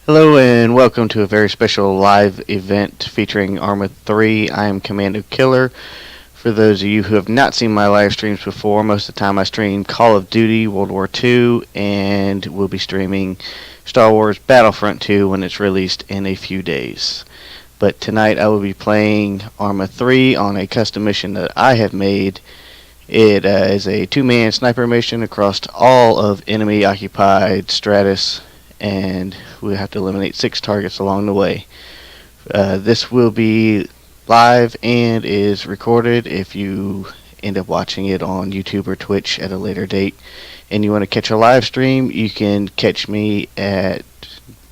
Hello and welcome to a very special live event featuring ArmA 3. I am Commando Killer. For those of you who have not seen my live streams before, most of the time I stream Call of Duty World War II, and we'll be streaming Star Wars Battlefront 2 when it's released in a few days. But tonight I will be playing ArmA 3 on a custom mission that I have made. It is a two-man sniper mission across all of enemy-occupied Stratis, and we have to eliminate 6 targets along the way. This will be live and is recorded if you end up watching it on YouTube or Twitch at a later date and you want to catch a live stream. You can catch me at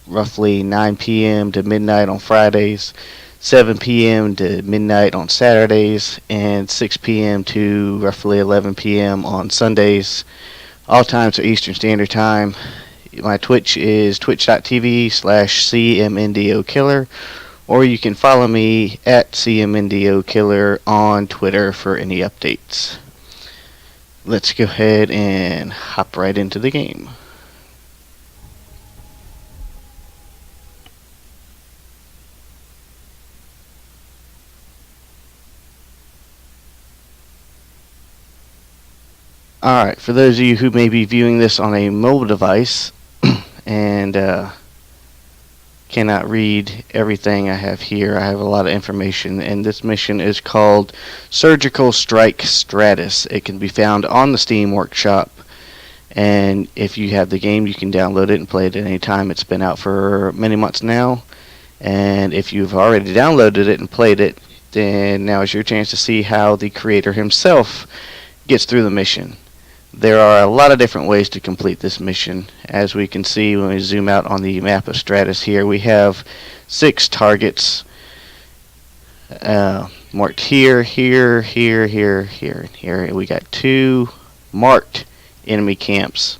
roughly 9 p.m. to midnight on Fridays, 7 p.m. to midnight on Saturdays, and 6 p.m. to roughly 11 p.m. on Sundays. All times are Eastern Standard Time. My Twitch is twitch.tv/CMNDOKiller, or you can follow me at CMNDOKiller on Twitter for any updates. Let's go ahead and hop right into the game. Alright, for those of you who may be viewing this on a mobile device and cannot read everything I have here, I have a lot of information, and this mission is called Surgical Strike Stratis. It can be found on the Steam Workshop, and if you have the game, you can download it and play it at any time. It's been out for many months now, and if you've already downloaded it and played it, then now is your chance to see how the creator himself gets through the mission. There are a lot of different ways to complete this mission. As we can see when we zoom out on the map of Stratis here, we have 6 targets marked here, here, here, here, here, and here. And we got 2 marked enemy camps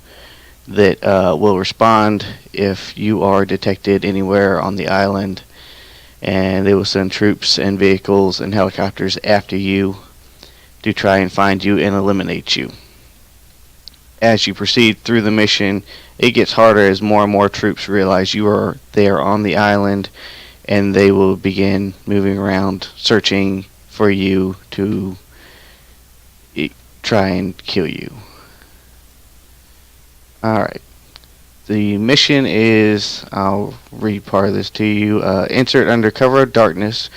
that will respond if you are detected anywhere on the island, and they will send troops and vehicles and helicopters after you to try and find you and eliminate you. As you proceed through the mission, it gets harder as more and more troops realize you are there on the island, and they will begin moving around searching for you to try and kill you. Alright. The mission is, I'll read part of this to you. Insert under cover of darkness.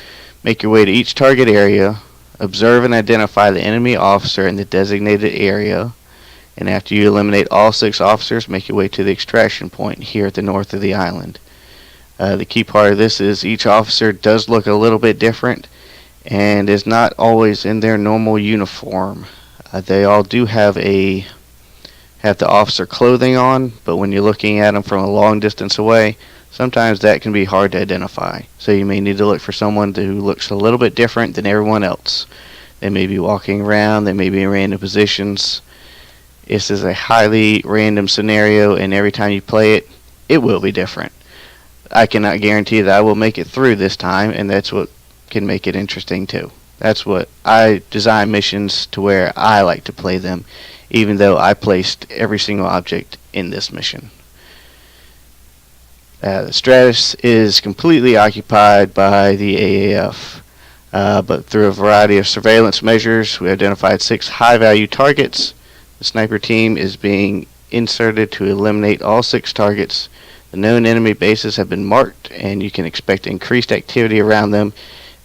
Make your way to each target area. Observe and identify the enemy officer in the designated area. And after you eliminate all 6 officers, make your way to the extraction point here at the north of the island. The key part of this is each officer does look a little bit different and is not always in their normal uniform. They all do have the officer clothing on, but when you're looking at them from a long distance away, sometimes that can be hard to identify. So you may need to look for someone who looks a little bit different than everyone else. They may be walking around, they may be in random positions. This is a highly random scenario, and every time you play it, it will be different. I cannot guarantee that I will make it through this time, and that's what can make it interesting too. That's what I design missions to where I like to play them, even though I placed every single object in this mission. The Stratis is completely occupied by the AAF, but through a variety of surveillance measures, we identified 6 high-value targets. The sniper team is being inserted to eliminate all 6 targets. The known enemy bases have been marked, and you can expect increased activity around them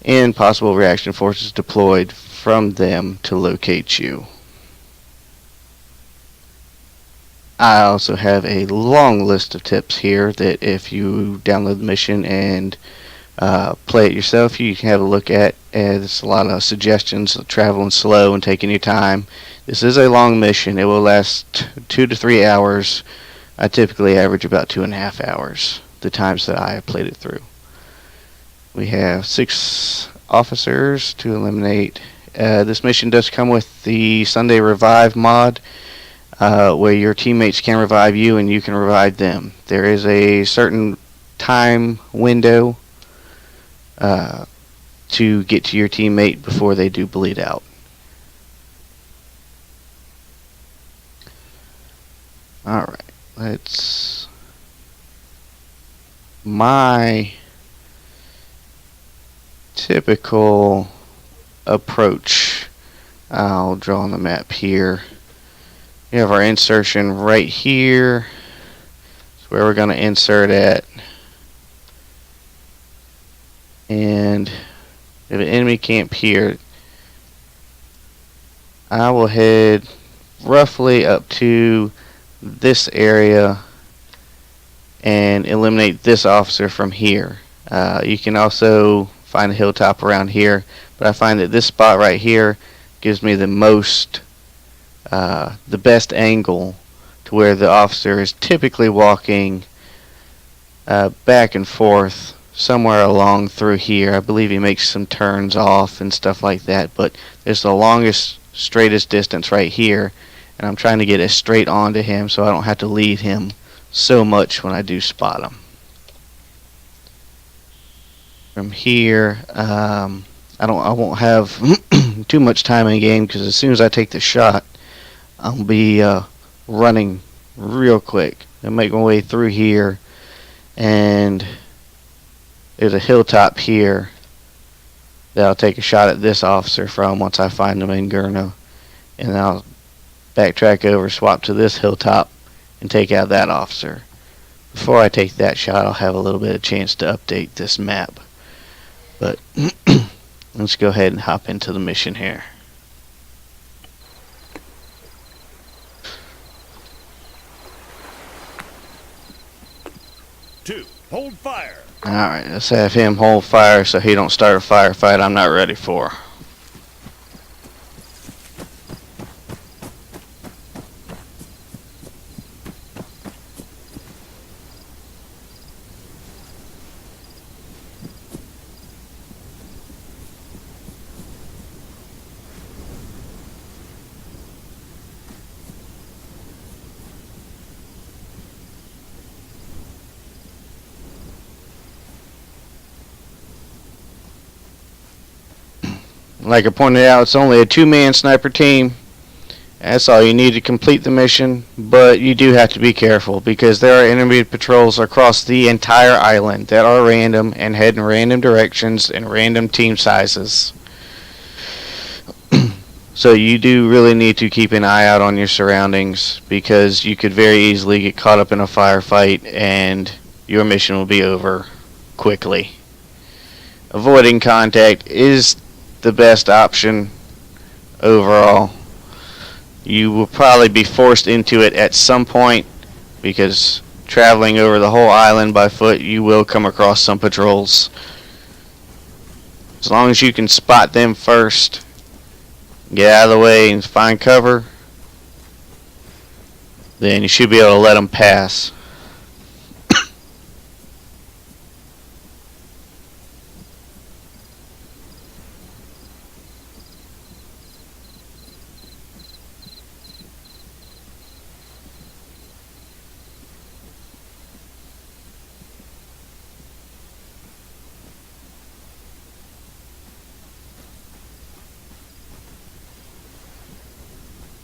and possible reaction forces deployed from them to locate you. I also have a long list of tips here that if you download the mission and play it yourself, you can have a look at. There's a lot of suggestions of traveling slow and taking your time. This is a long mission. It will last 2 to 3 hours. I typically average about 2.5 hours, the times that I have played it through. We have 6 officers to eliminate. This mission does come with the Sunday Revive mod, where your teammates can revive you and you can revive them. There is a certain time window to get to your teammate before they do bleed out. Alright, let's my typical approach, I'll draw on the map here. We have our insertion right here. That's where we're going to insert at. And if an enemy camp here, I will head roughly up to this area and eliminate this officer from here. You can also find a hilltop around here, but I find that this spot right here gives me the best angle to where the officer is typically walking back and forth somewhere along through here. I believe he makes some turns off and stuff like that, but there's the longest, straightest distance right here, and I'm trying to get it straight onto him so I don't have to lead him so much when I do spot him. From here, I won't have too much time in the game, because as soon as I take the shot, I'll be running real quick and make my way through here, and there's a hilltop here that I'll take a shot at this officer from once I find him in Gurno, and I'll backtrack over, swap to this hilltop, and take out that officer. Before I take that shot, I'll have a little bit of chance to update this map. But let's go ahead and hop into the mission here. Two, hold fire. Alright, let's have him hold fire so he don't start a firefight I'm not ready for. Like I pointed out, it's only a 2-man sniper team. That's all you need to complete the mission, but you do have to be careful because there are enemy patrols across the entire island that are random and head in random directions and random team sizes. So you do really need to keep an eye out on your surroundings, because you could very easily get caught up in a firefight and your mission will be over quickly. Avoiding contact is the best option overall. You will probably be forced into it at some point, because traveling over the whole island by foot, you will come across some patrols. As long as you can spot them first, get out of the way and find cover, then you should be able to let them pass.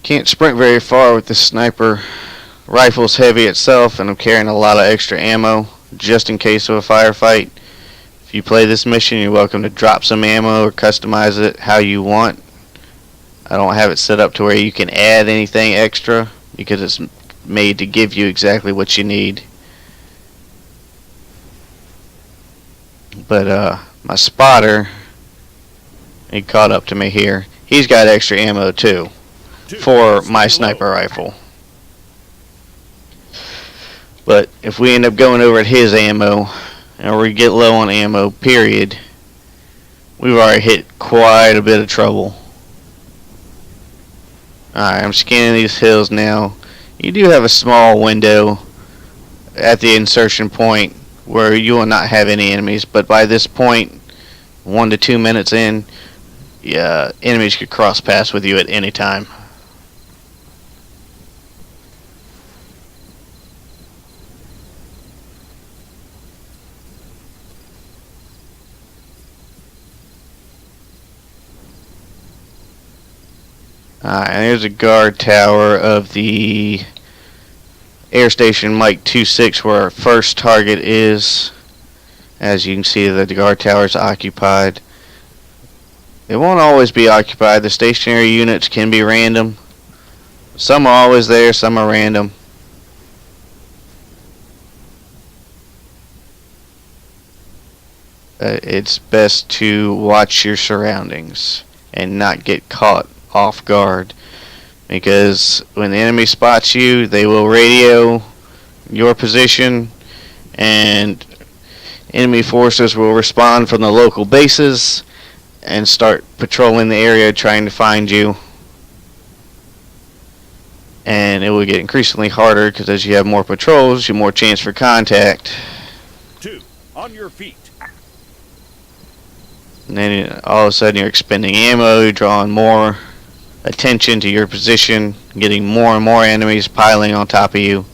Can't sprint very far with this sniper. Rifle's heavy itself, and I'm carrying a lot of extra ammo just in case of a firefight. If you play this mission, you're welcome to drop some ammo or customize it how you want. I don't have it set up to where you can add anything extra, because it's made to give you exactly what you need. But my spotter, he caught up to me here. He's got extra ammo too for my sniper rifle. But if we end up going over at his ammo, or we get low on ammo, period, we've already hit quite a bit of trouble. Alright, I'm scanning these hills now. You do have a small window at the insertion point where you will not have any enemies, but by this point, 1 to 2 minutes in, enemies could cross paths with you at any time. And there's a guard tower of the air station Mike 26 where our first target is. As you can see, the guard tower is occupied. It won't always be occupied. The stationary units can be random. Some are always there, some are random. It's best to watch your surroundings and not get caught off guard, because when the enemy spots you, they will radio your position, and enemy forces will respond from the local bases and start patrolling the area trying to find you. And it will get increasingly harder because as you have more patrols, you have more chance for contact. 2, on your feet. And then all of a sudden you're expending ammo, you're drawing more attention to your position, getting more and more enemies piling on top of you.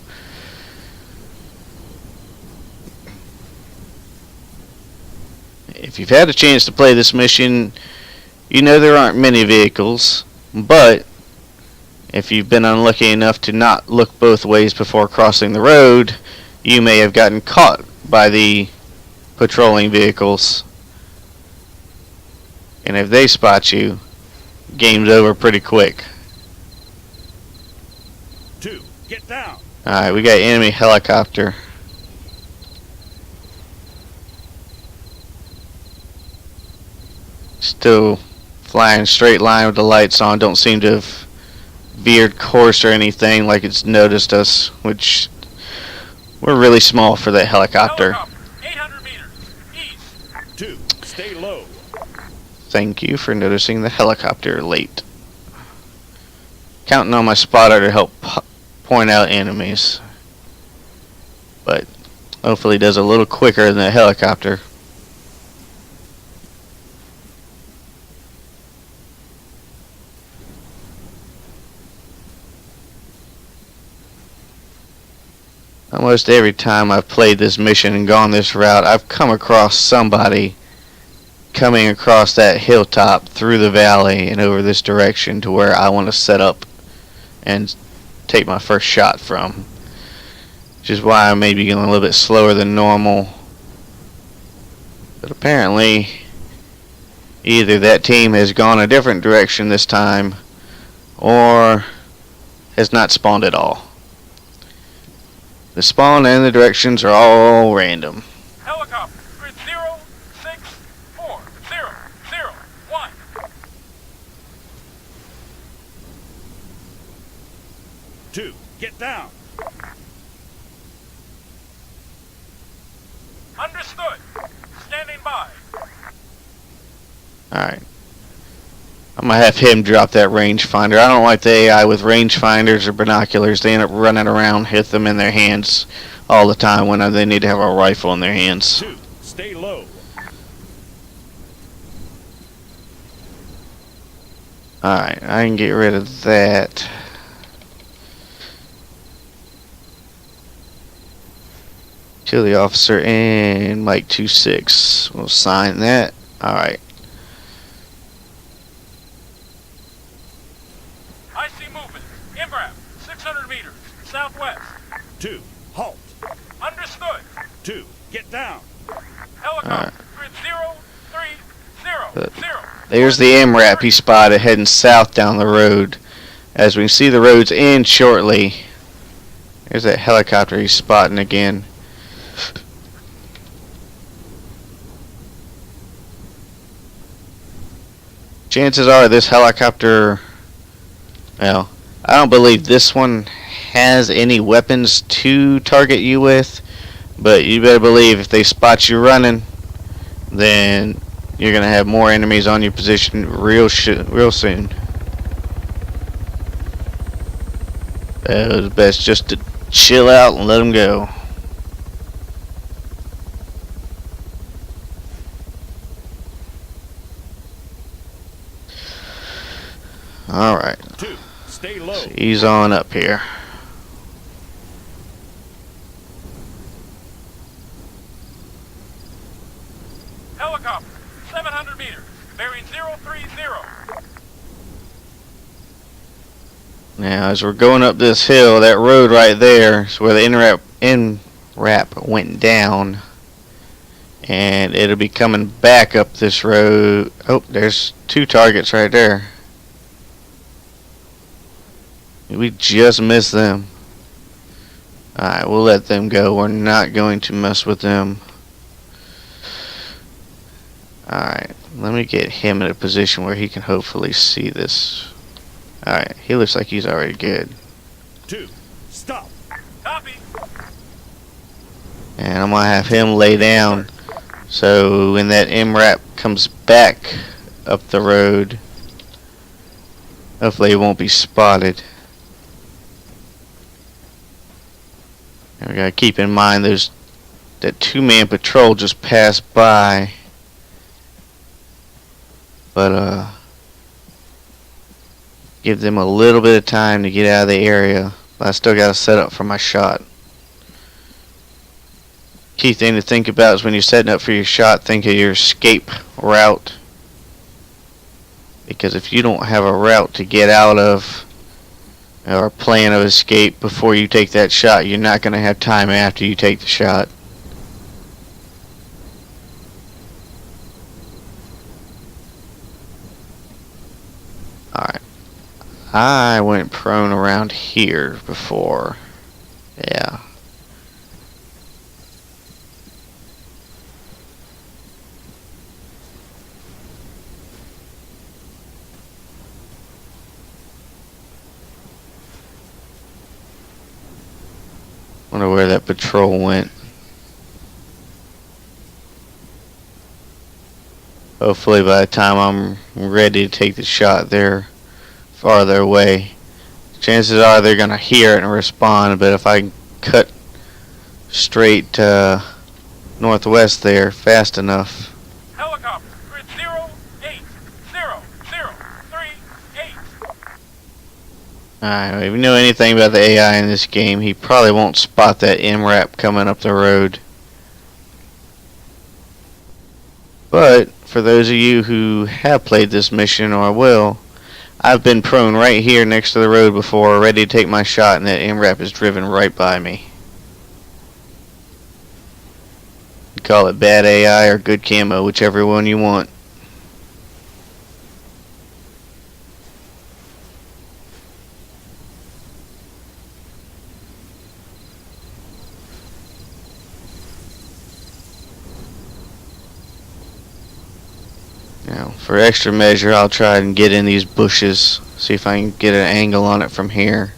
If you've had a chance to play this mission, you know there aren't many vehicles, but if you've been unlucky enough to not look both ways before crossing the road, you may have gotten caught by the patrolling vehicles. And if they spot you, game's over pretty quick. 2, get down. Alright, we got enemy helicopter. Still flying straight line with the lights on. Don't seem to have veered course or anything like it's noticed us, which we're really small for that helicopter. 800 meters east. 2, stay low. Thank you for noticing the helicopter late. Counting on my spotter to help point out enemies, but hopefully does a little quicker than the helicopter. Almost every time I've played this mission and gone this route, I've come across somebody coming across that hilltop through the valley and over this direction to where I want to set up and take my first shot from. Which is why I may be going a little bit slower than normal. But apparently, either that team has gone a different direction this time, or has not spawned at all. The spawn and the directions are all random. Helicopter, grid 064001. 2, get down. Understood. Standing by. Alright. I'm going to have him drop that rangefinder. I don't like the AI with rangefinders or binoculars. They end up running around, hit them in their hands all the time when they need to have a rifle in their hands. 2, stay low. Alright, I can get rid of that. Kill the officer and Mike 26. We'll sign that. Alright. I see movement. MRAP, 600 meters, southwest. 2, halt. Understood. 2, get down. Helicopter, grid 0330. There's the MRAP he spotted heading south down the road. As we can see, the road's end shortly. There's that helicopter he's spotting again. Chances are this helicopter, well, I don't believe this one has any weapons to target you with, but you better believe if they spot you running, then you're going to have more enemies on your position real soon. It was best just to chill out and let them go. Alright. 2, stay low. So ease on up here. Helicopter, 700 meters, bearing 030. Now, as we're going up this hill, that road right there is where the NRAP went down. And it'll be coming back up this road. Oh, there's 2 targets right there. We just missed them. Alright, we'll let them go. We're not going to mess with them. Alright, let me get him in a position where he can hopefully see this. Alright, he looks like he's already good. 2, stop. Copy. And I'm going to have him lay down. So when that MRAP comes back up the road, hopefully it won't be spotted. And we gotta keep in mind that 2-man patrol just passed by. But give them a little bit of time to get out of the area. But I still gotta set up for my shot. Key thing to think about is when you're setting up for your shot, think of your escape route. Because if you don't have a route to get out of, or a plan of escape before you take that shot, you're not going to have time after you take the shot. Alright. I went prone around here before. Yeah. Wonder where that patrol went. Hopefully by the time I'm ready to take the shot, they're farther away. Chances are they're gonna hear it and respond, but if I can cut straight northwest there fast enough. Helicopter, grid 0800338. Alright, if you know anything about the AI in this game, he probably won't spot that MRAP coming up the road. But for those of you who have played this mission or will, I've been prone right here next to the road before, ready to take my shot, and that MRAP is driven right by me. You call it bad AI or good camo, whichever one you want. Now, for extra measure, I'll try and get in these bushes, see if I can get an angle on it from here.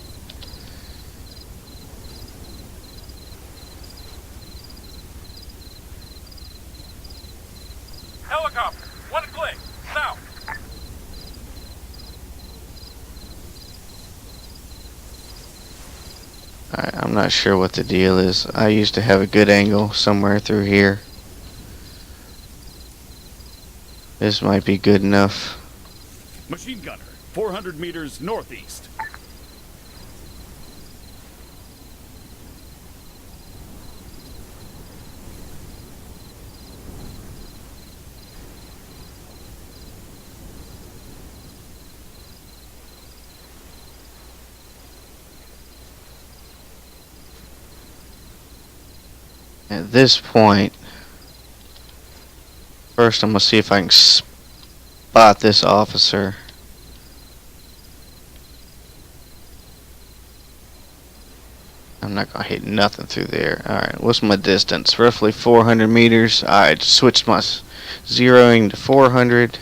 Helicopter, 1 click, south. Alright, I'm not sure what the deal is. I used to have a good angle somewhere through here. This might be good enough. Machine gunner, 400 meters northeast. At this point, first I'm going to see if I can spot this officer. I'm not going to hit nothing through there. Alright, what's my distance? Roughly 400 meters. Alright, switched my zeroing to 400.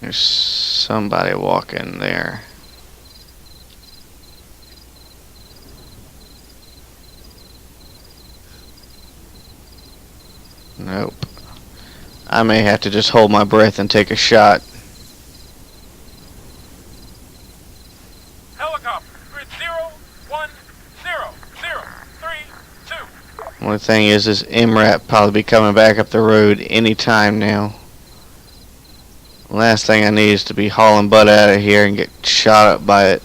There's somebody walking there. Nope. I may have to just hold my breath and take a shot. Helicopter, grid 0100332. Only thing is this MRAP probably be coming back up the road any time now. Last thing I need is to be hauling butt out of here and get shot up by it.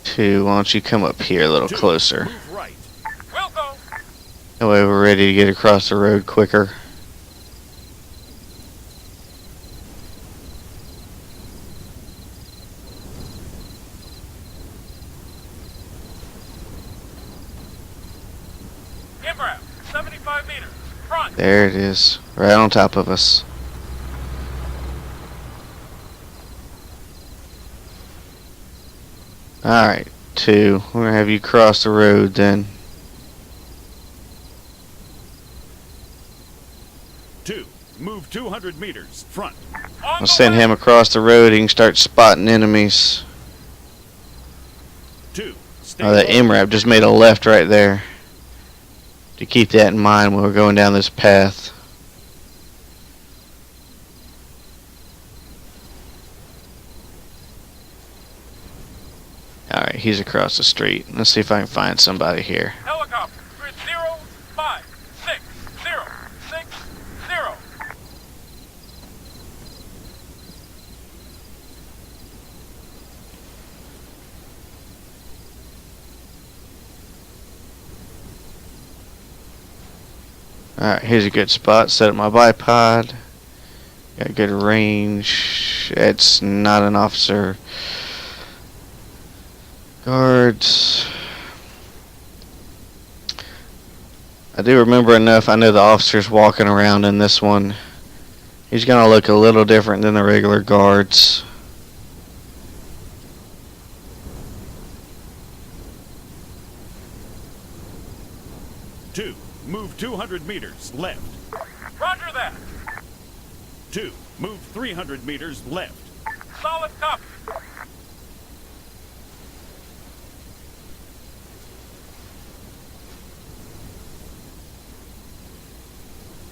Two, why don't you come up here a little closer? Move right. Will go. That way we're ready to get across the road quicker. There it is. Right on top of us. Alright, 2. We're gonna have you cross the road then. 2. Move 200 meters. Front. I'll send him across the road. He can start spotting enemies. 2. Oh, that MRAP just made a left right there. To keep that in mind when we're going down this path. Alright, he's across the street. Let's see if I can find somebody here. Helicopter. Grid 0, 5, 6, 0, 6, 0. Alright, here's a good spot. Set up my bipod. Got good range. It's not an officer. Guards. I do remember enough. I know the officer's walking around in this one. He's gonna look a little different than the regular guards. Two. Move 200 meters left. Roger that. 2. Move 300 meters left. Solid copy.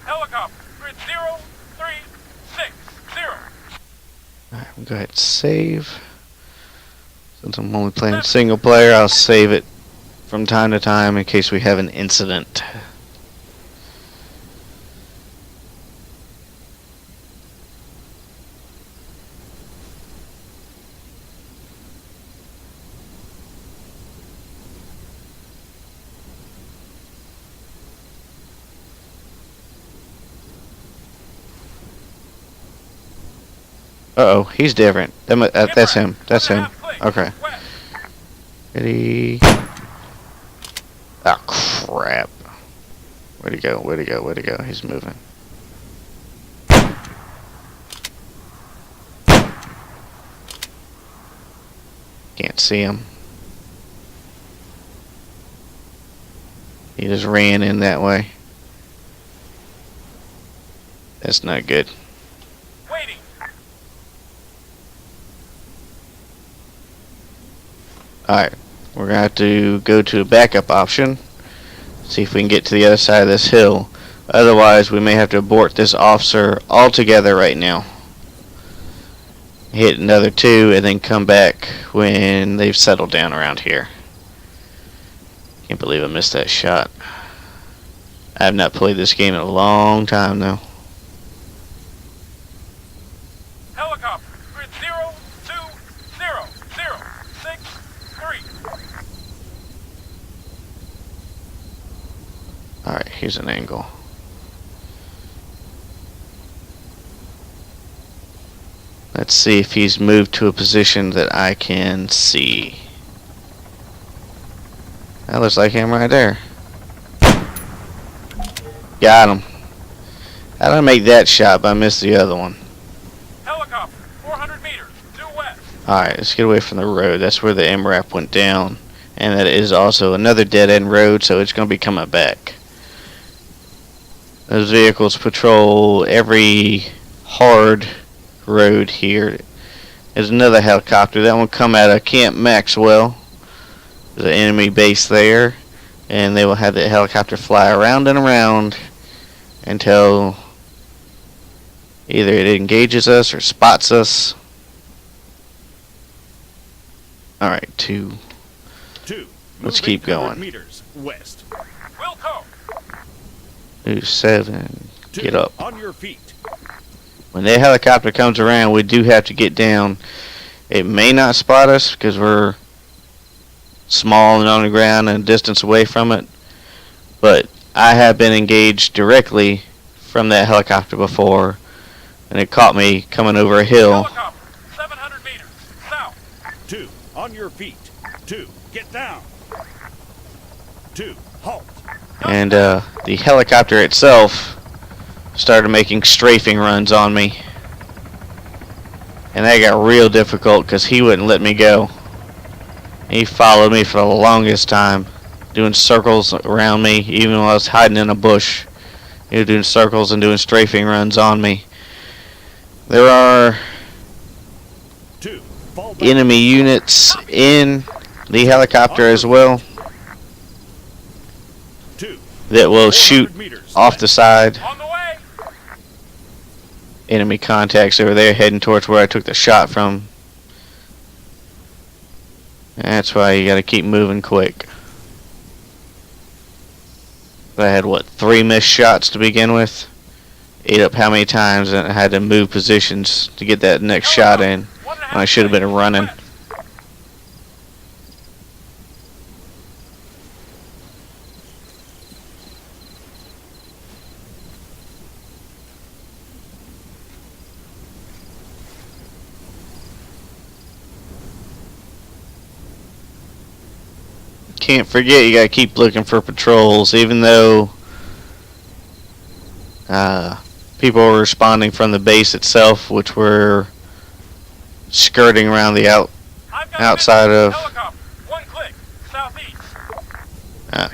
Helicopter. Grid 0, 3, 6, 0. Alright, we'll go ahead and save. Since I'm only playing single player, I'll save it from time to time in case we have an incident. Uh-oh, he's different. That's him. That's him. Okay. Ready? Oh, crap. Where'd he go? Where'd he go? Where'd he go? He's moving. Can't see him. He just ran in that way. That's not good. Waiting. Alright, we're going to have to go to a backup option. See if we can get to the other side of this hill. Otherwise, we may have to abort this officer altogether right now. Hit another 2 and then come back when they've settled down around here. Can't believe I missed that shot. I have not played this game in a long time though. Helicopter. Grid 0, 2, 0, 0, 6, 3. Alright, here's an angle. Let's see if he's moved to a position that I can see. That looks like him right there. Got him. How did I make that shot but I missed the other one? Helicopter. 400 meters. Due west. Alright, let's get away from the road. That's where the MRAP went down. And that is also another dead-end road, so it's going to be coming back. Those vehicles patrol every hard road here. There's another helicopter. That one come out of Camp Maxwell. There's an enemy base there. And they will have the helicopter fly around and around until either it engages us or spots us. Alright, 2. 2. Let's keep going. Meters west. Wilco. 7. Get up. On your feet. When that helicopter comes around, we do have to get down. It may not spot us because we're small and on the ground and a distance away from it. But I have been engaged directly from that helicopter before, and it caught me coming over a hill. Helicopter. 700 meters south. 2. On your feet. 2. Get down. 2. Halt. And the helicopter itself started making strafing runs on me. And that got real difficult because he wouldn't let me go. He followed me for the longest time, doing circles around me, even while I was hiding in a bush. He was doing circles and doing strafing runs on me. There are enemy units in the helicopter as well that will shoot off the side. Enemy contacts over there heading towards where I took the shot from. That's why you gotta keep moving quick. I had, what, 3 missed shots to begin with? Ate up how many times, and I had to move positions to get that next shot in when I should have been running. Can't forget, you gotta keep looking for patrols, even though people were responding from the base itself, which were skirting around the outside of. One click, southeast.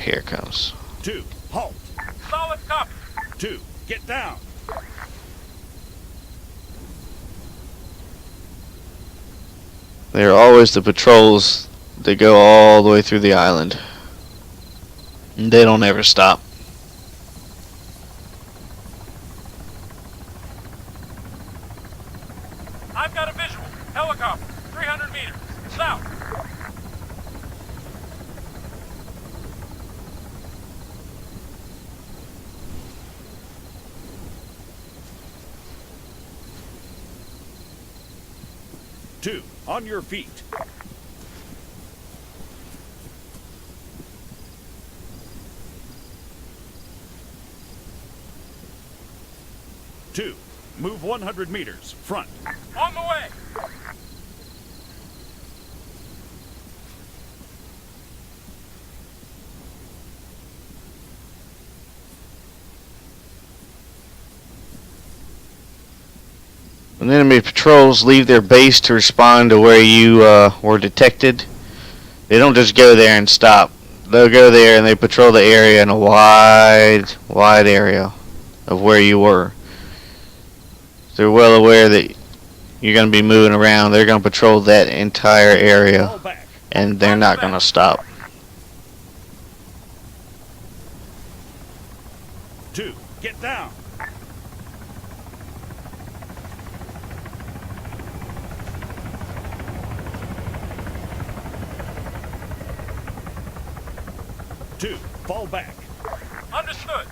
Here it comes. 2, halt. Solid copy. 2, get down. There are always the patrols that go all the way through the island. And they don't ever stop. I've got a visual. Helicopter, 300 meters, south. Two, on your feet. Two, move 100 meters, front. On the way. When enemy patrols leave their base to respond to where you were detected, they don't just go there and stop. They'll go there and they patrol the area in a wide area of where you were. They're well aware that you're going to be moving around. They're going to patrol that entire area, and they're not going to stop. Two, get down. Two, fall back. Understood.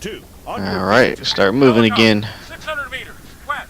Two, on your Alright, start moving again. 600 meters, west.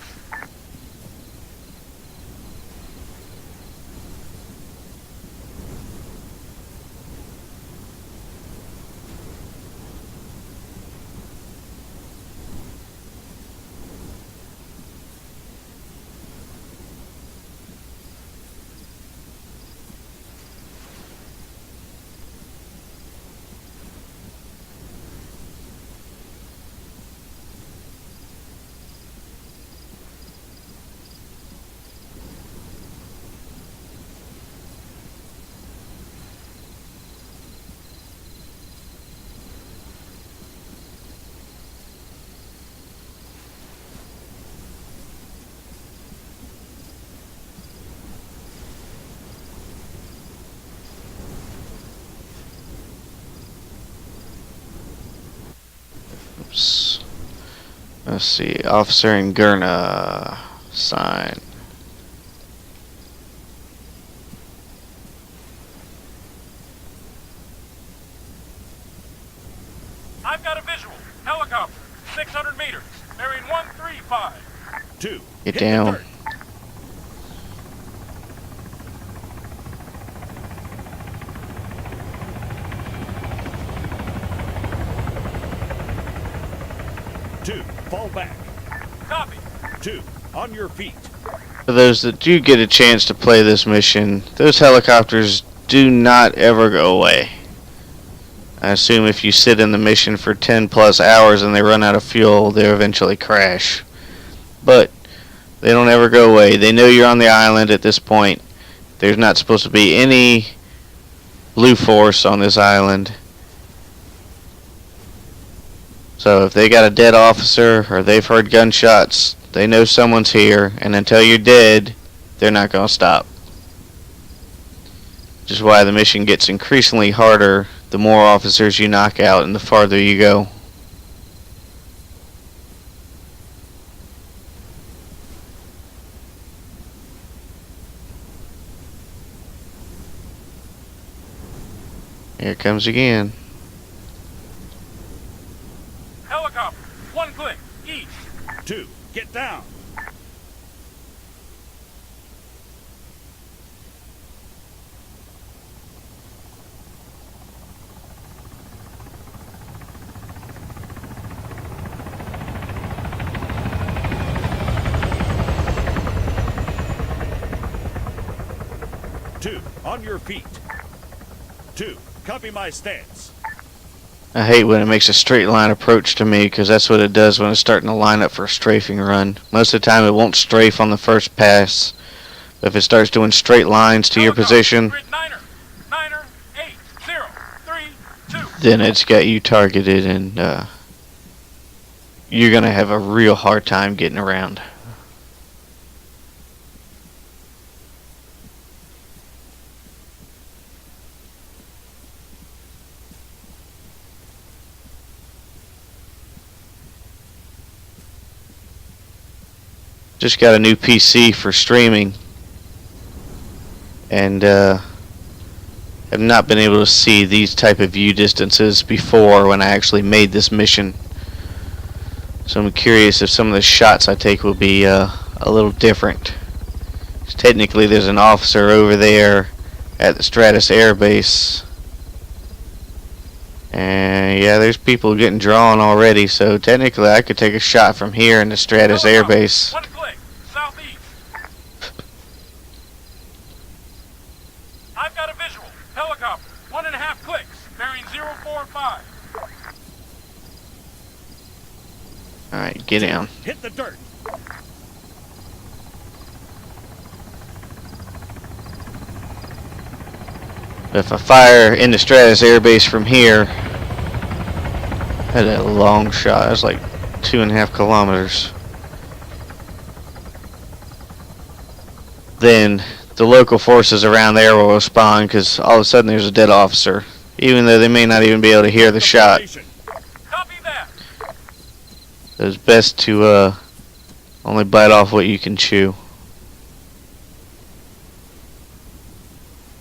Oops. Let's see, Officer in Gurna, sign. I've got a visual. Helicopter, 600 meters, bearing 135. Two, Get down. Two, fall back. Copy. Two, on your feet. For those that do get a chance to play this mission, those helicopters do not ever go away. I assume if you sit in the mission for 10 plus hours and they run out of fuel, they'll eventually crash. But they don't ever go away. They know you're on the island at this point. There's not supposed to be any blue force on this island. So if they got a dead officer or they've heard gunshots, they know someone's here, and until you're dead, they're not going to stop. Which is why the mission gets increasingly harder the more officers you knock out and the farther you go. Here it comes again. Helicopter, 1 click, east. 2, get down. Two, on your feet. 2, copy my stance. I hate when it makes a straight line approach to me, because that's what it does when it's starting to line up for a strafing run. Most of the time it won't strafe on the first pass. But if it starts doing straight lines to your position, Niner, 8, 0, 3, 2. then it's got you targeted, and you're going to have a real hard time getting around. Just got a new PC for streaming, and have not been able to see these type of view distances before when I actually made this mission. So I'm curious if some of the shots I take will be a little different. 'Cause technically there's an officer over there at the Stratis Air Base, and yeah, there's people getting drawn already, so technically I could take a shot from here in the Stratis Air Base. 1 click, southeast. I've got a visual. Helicopter, 1.5 clicks, bearing 045. Alright, get down. Hit the dirt. If I fire in the Stratis Air Base from here, I had a long shot. It was like 2.5 kilometers. Then the local forces around there will respond, because all of a sudden there's a dead officer, even though they may not even be able to hear the shot. Copy that. So it's best to only bite off what you can chew.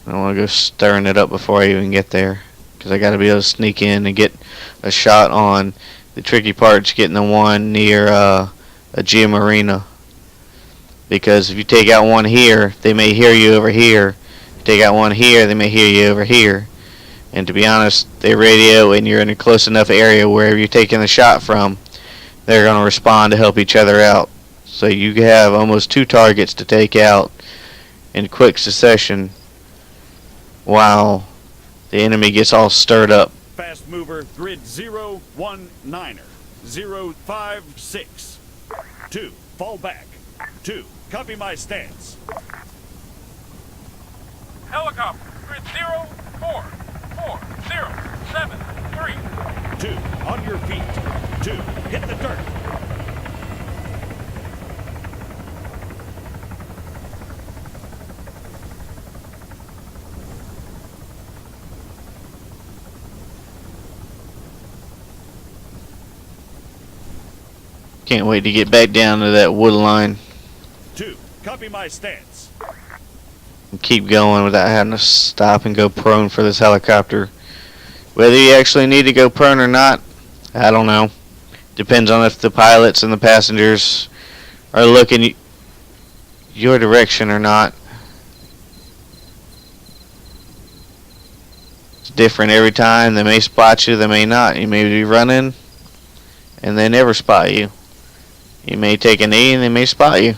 I don't want to go stirring it up before I even get there, because I got to be able to sneak in and get a shot on. The tricky part's getting the one near a gym arena, because if you take out one here, they may hear you over here. If you take out one here, they may hear you over here. And to be honest, they radio and you're in a close enough area wherever you're taking the shot from, they're going to respond to help each other out. So you have almost 2 targets to take out in quick succession while the enemy gets all stirred up. Fast mover, grid 019er, 056. 2, fall back. 2, copy my stance. Helicopter, grid 04407 3. 2, on your feet. 2, hit the dirt. Can't wait to get back down to that wood line 2, copy my stance. and keep going without having to stop and go prone for this helicopter. Whether you actually need to go prone or not, I don't know. Depends on if the pilots and the passengers are looking your direction or not. It's different every time. They may spot you, they may not. You may be running and they never spot you. You may take a knee and they may spot you.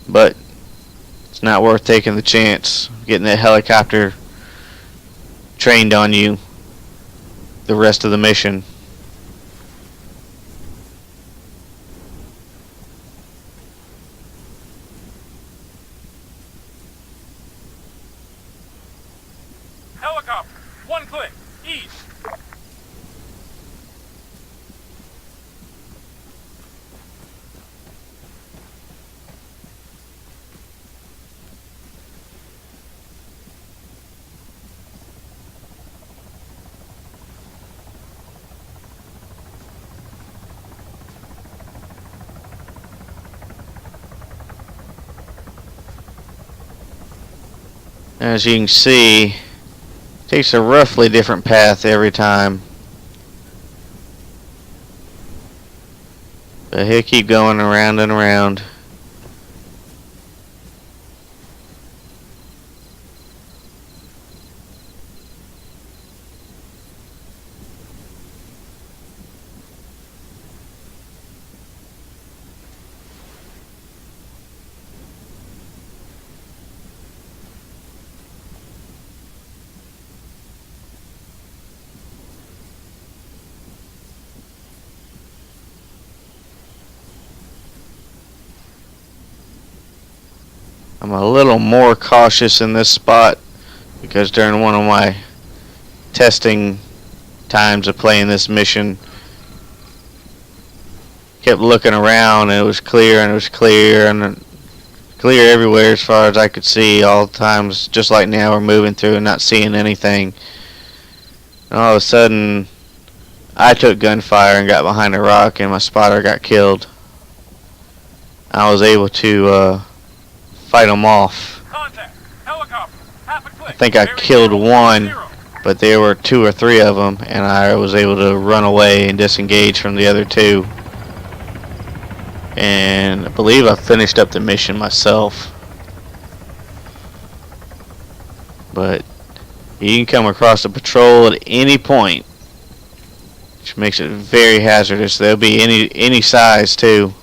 But it's not worth taking the chance getting that helicopter trained on you the rest of the mission. Helicopter, one click, east. As you can see, it takes a roughly different path every time. But he'll keep going around and around. I'm a little more cautious in this spot because during one of my testing times of playing this mission, kept looking around and it was clear and it was clear and clear everywhere as far as I could see all the times, just like now we're moving through and not seeing anything. And all of a sudden I took gunfire and got behind a rock and my spotter got killed. I was able to fight them off. Contact, helicopter, half a click. I think I killed one, but there were 2 or 3 of them, and I was able to run away and disengage from the other 2. And I believe I finished up the mission myself. But you can come across a patrol at any point, which makes it very hazardous. They'll be any size too.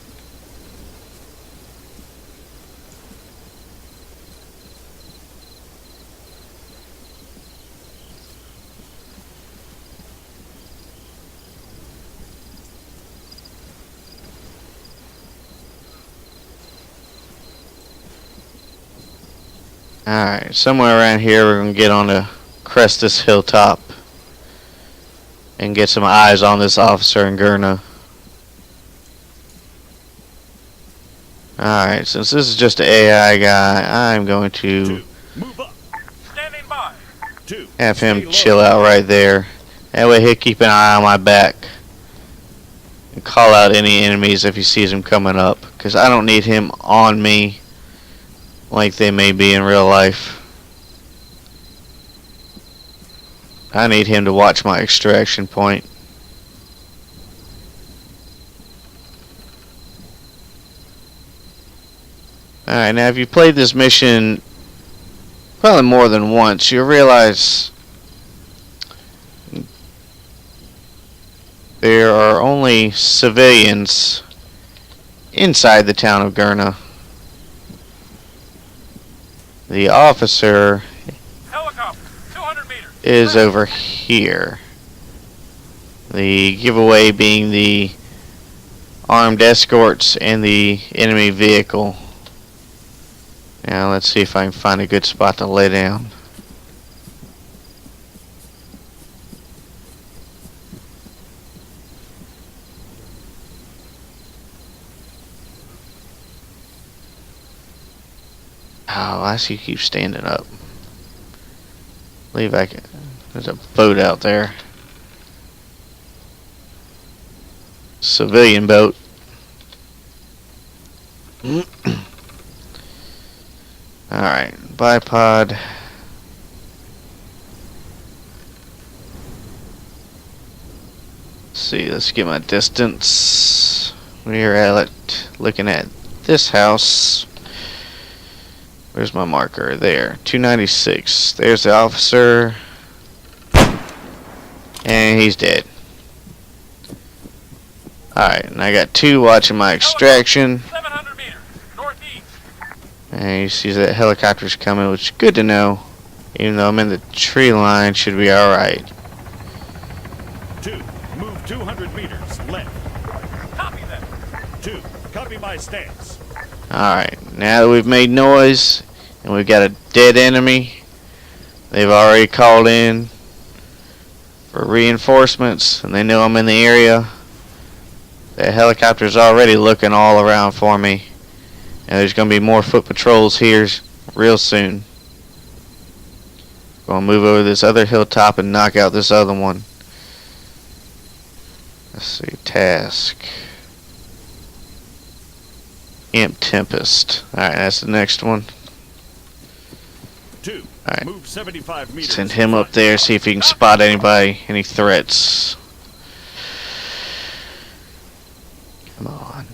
Alright, somewhere around here we're going to get on the crest this hilltop and get some eyes on this officer in Gurna. Alright, since this is just an AI guy, I'm going to Move up. Standing by. 2. have him chill out right there. That way he'll keep an eye on my back and call out any enemies if he sees them coming up, because I don't need him on me like they may be in real life. I need him to watch my extraction point. Alright, now if you played this mission probably more than once, you'll realize there are only civilians inside the town of Gurna. The officer Helicopter, 200 meters. is over here. The giveaway being the armed escorts and the enemy vehicle. Now let's see if I can find a good spot to lay down. Oh, I see you keep standing up. Leave back. There's a boat out there. Civilian boat. Alright, bipod. Let's see, let's get my distance. We're looking at this house. Where's my marker? There. 296. There's the officer. And he's dead. Alright, and I got 2 watching my extraction. 700 meters, northeast. And you see that helicopter's coming, which is good to know. Even though I'm in the tree line, should be alright. Move 200 meters left. Copy that. 2. Copy my stance. Alright, now that we've made noise and we've got a dead enemy, they've already called in for reinforcements and they know I'm in the area. The helicopter's already looking all around for me. And there's going to be more foot patrols here real soon. Gonna move over this other hilltop and knock out this other one. Let's see, task. Imp Tempest. Alright, that's the next one. 2. Alright. Move 75 meters. Send him up there, see if he can spot anybody, any threats. Come on.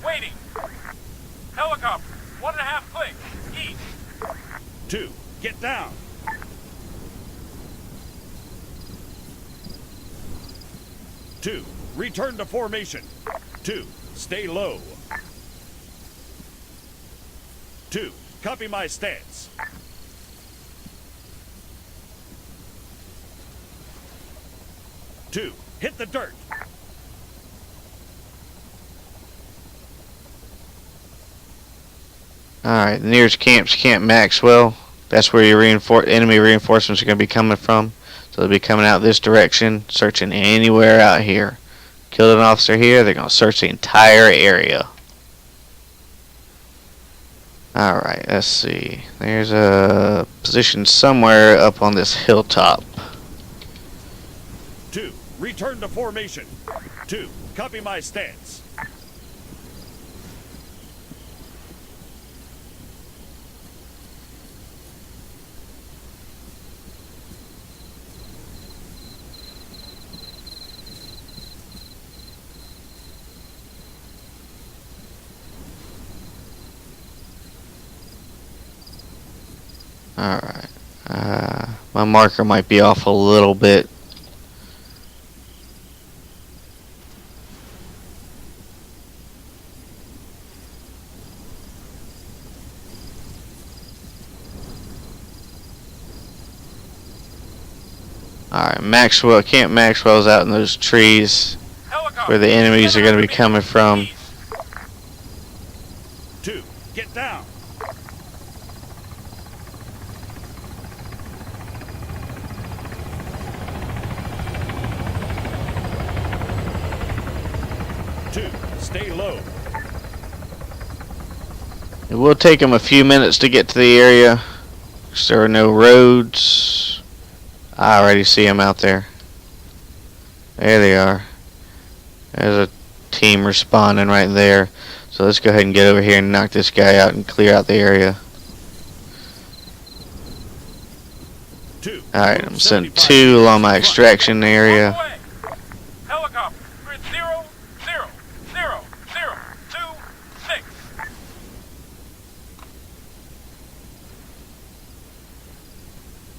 Waiting. Helicopter. 1.5 clicks. East. 2. Get down. 2. Return to formation. 2. Stay low. 2. Copy my stance. 2. Hit the dirt. Alright, the nearest camp's Camp Maxwell. That's where your enemy reinforcements are going to be coming from. So they'll be coming out this direction, searching anywhere out here. Killed an officer here, they're going to search the entire area. Alright, let's see. There's a position somewhere up on this hilltop. 2. Return to formation. 2. Copy my stance. Alright. My marker might be off a little bit. Alright, Maxwell, Camp Maxwell's out in those trees where the enemies are going to be coming from. 2. Get down. 2. Stay low. It will take them a few minutes to get to the area, because there are no roads. I already see them out there. There they are. There's a team responding right there. So let's go ahead and get over here and knock this guy out and clear out the area. 2. Alright, I'm sending 2 along my extraction area. Helicopter. Grid 0, 0, 0, 0, 2, 6.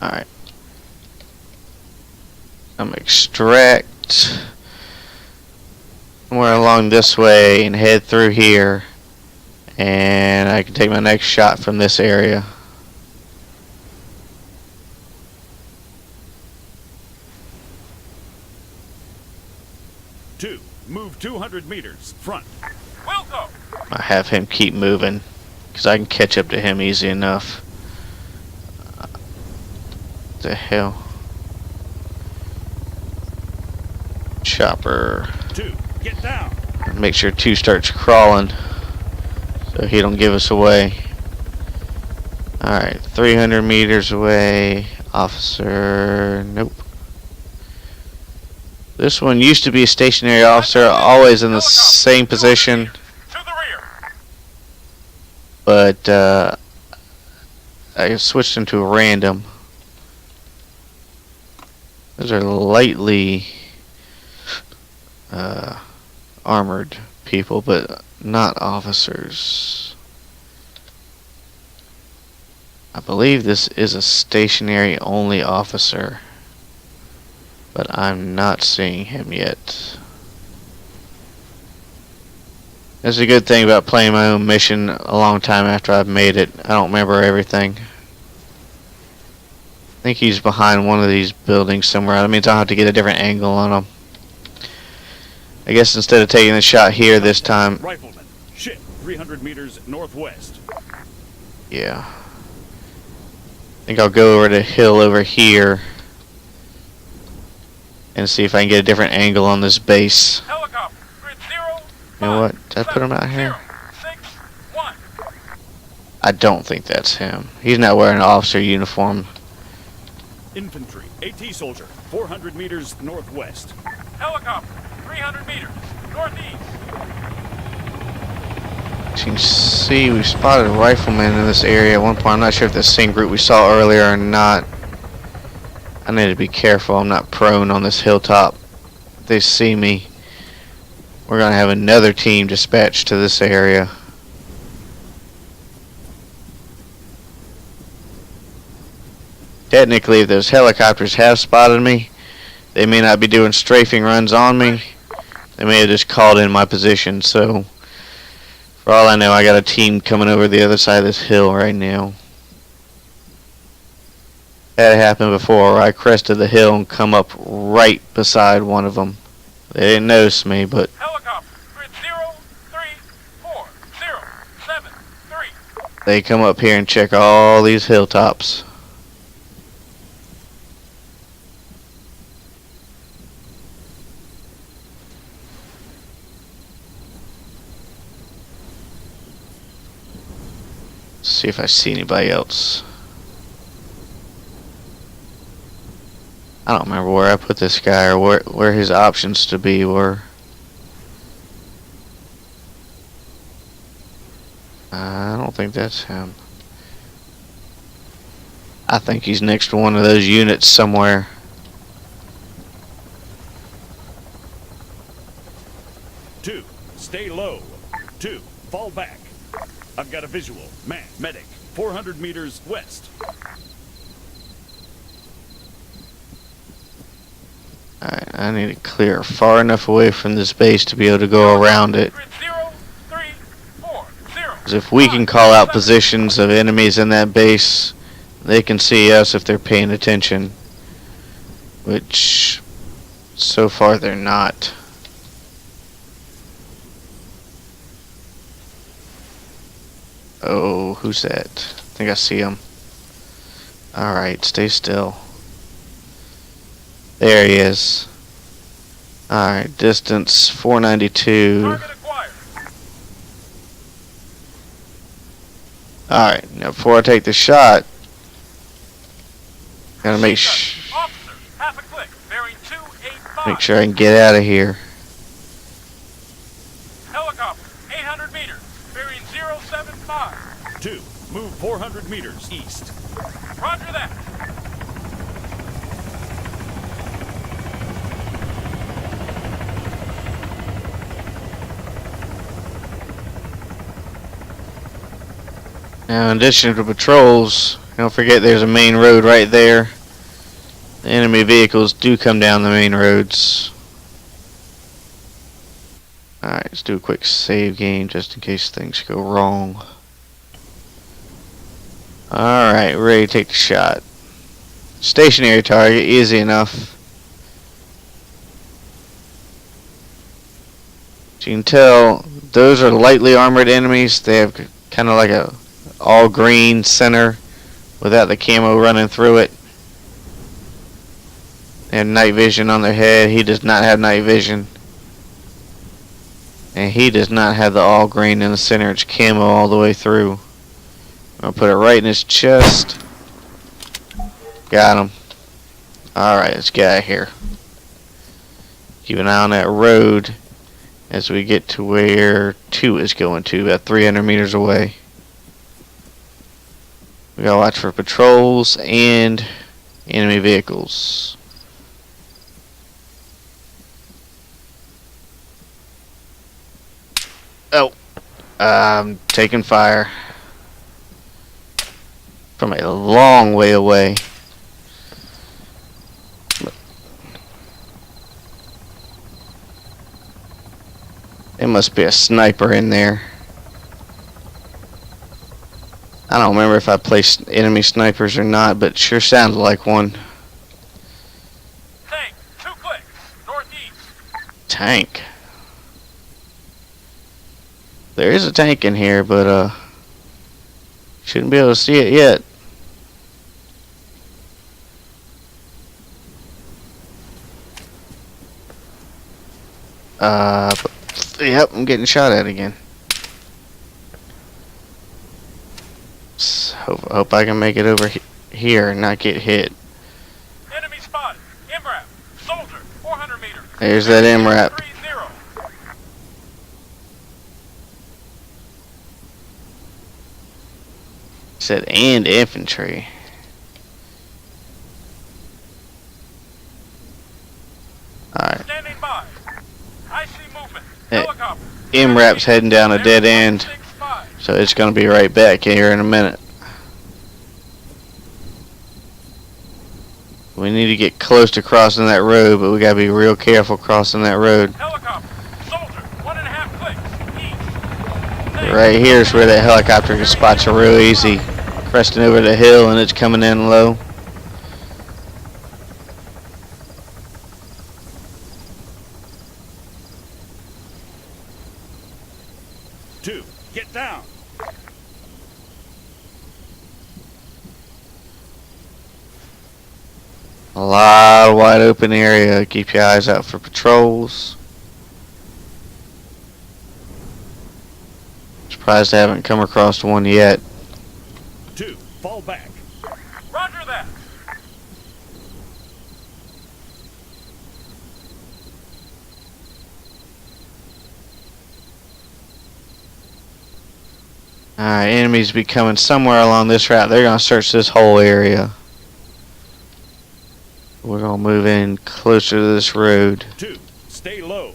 Alright. I'm gonna extract somewhere along this way and head through here, and I can take my next shot from this area. Two. Move 200 meters. Front. Will go. I have him keep moving, because I can catch up to him easy enough. The hell? Chopper. 2. Get down. Make sure 2 starts crawling so he don't give us away. Alright, 300 meters away. Officer. Nope. This one used to be a stationary officer, always in the same position. To the rear. But I switched him to a random. Those are lightly armored people, but not officers. I believe this is a stationary only officer, but I'm not seeing him yet. That's a good thing about playing my own mission a long time after I've made it. I don't remember everything. think he's behind one of these buildings somewhere. That means I'll have to get a different angle on him. I guess instead of taking the shot here this time. Rifleman, ship 300 meters northwest. Yeah. I think I'll go over the hill over here and see if I can get a different angle on this base. Helicopter, grid 0, You know what? Did I put him out here? 6, 1. I don't think that's him. He's not wearing an officer uniform. Infantry, AT soldier, 400 meters northwest. Helicopter, 300 meters northeast. As you can see, we spotted a rifleman in this area at one point. I'm not sure if that's the same group we saw earlier or not. I need to be careful. I'm not prone on this hilltop. If they see me, we're going to have another team dispatched to this area. Technically, if those helicopters have spotted me, they may not be doing strafing runs on me. They may have just called in my position, so for all I know, I got a team coming over the other side of this hill right now. That happened before, where I crested the hill and come up right beside one of them. They didn't notice me, but Helicopter, grid 0, 3, 4, 0, 7, 3. they come up here and check all these hilltops. See if I see anybody else. I don't remember where I put this guy or where his options to be were. I don't think that's him. I think he's next to one of those units somewhere. Two, stay low. 2, fall back. I've got a visual. Man, medic, 400 meters west. Alright, I need to clear far enough away from this base to be able to go around it. Grid 0, 3, 4, 0. Because if we can call out positions of enemies in that base, they can see us if they're paying attention. Which, so far they're not. Oh, who's that? I think I see him. Alright, stay still. There he is. Alright, distance 492. Target acquired. Alright, now before I take the shot, gotta make Officer, half a click, bearing 285. sure I can get out of here. Helicopter, 800 meters, bearing 075. 2, move 400 meters east. Roger that. Now, in addition to patrols, don't forget there's a main road right there. The enemy vehicles do come down the main roads. Alright, let's do a quick save game just in case things go wrong. Alright, ready to take the shot. Stationary target, easy enough. As you can tell, those are lightly armored enemies. They have kind of like a all green center without the camo running through it. They have night vision on their head. He does not have night vision. And he does not have the all green in the center. It's camo all the way through. I'll put it right in his chest. Got him. Alright, let's get out of here. Keep an eye on that road as we get to where 2 is going to, about 300 meters away. We gotta watch for patrols and enemy vehicles. Oh, I'm taking fire from a long way away. There must be a sniper in there. I don't remember if I placed enemy snipers or not, but it sure sounded like one. Tank, 2 clicks, northeast. Tank. There is a tank in here, but shouldn't be able to see it yet. Yep, I'm getting shot at again. Hope I can make it over here and not get hit. Enemy spotted. MRAP. Soldier, 400 meters. There's that MRAP. 30. Said and infantry. Alright. Standing by. I see movement. Helicopter. MRAP's heading down a dead end, so it's going to be right back here in a minute. We need to get close to crossing that road, but we got to be real careful crossing that road. Helicopter. Soldier, 1.5 clicks. East. Right here is where that helicopter can spot you real easy. Cresting over the hill and it's coming in low. Two, get down. A lot of wide open area. Keep your eyes out for patrols. Surprised I haven't come across one yet. Two, fall back. Roger that. Alright, enemies be coming somewhere along this route. They're going to search this whole area. We're going to move in closer to this road. Two, stay low.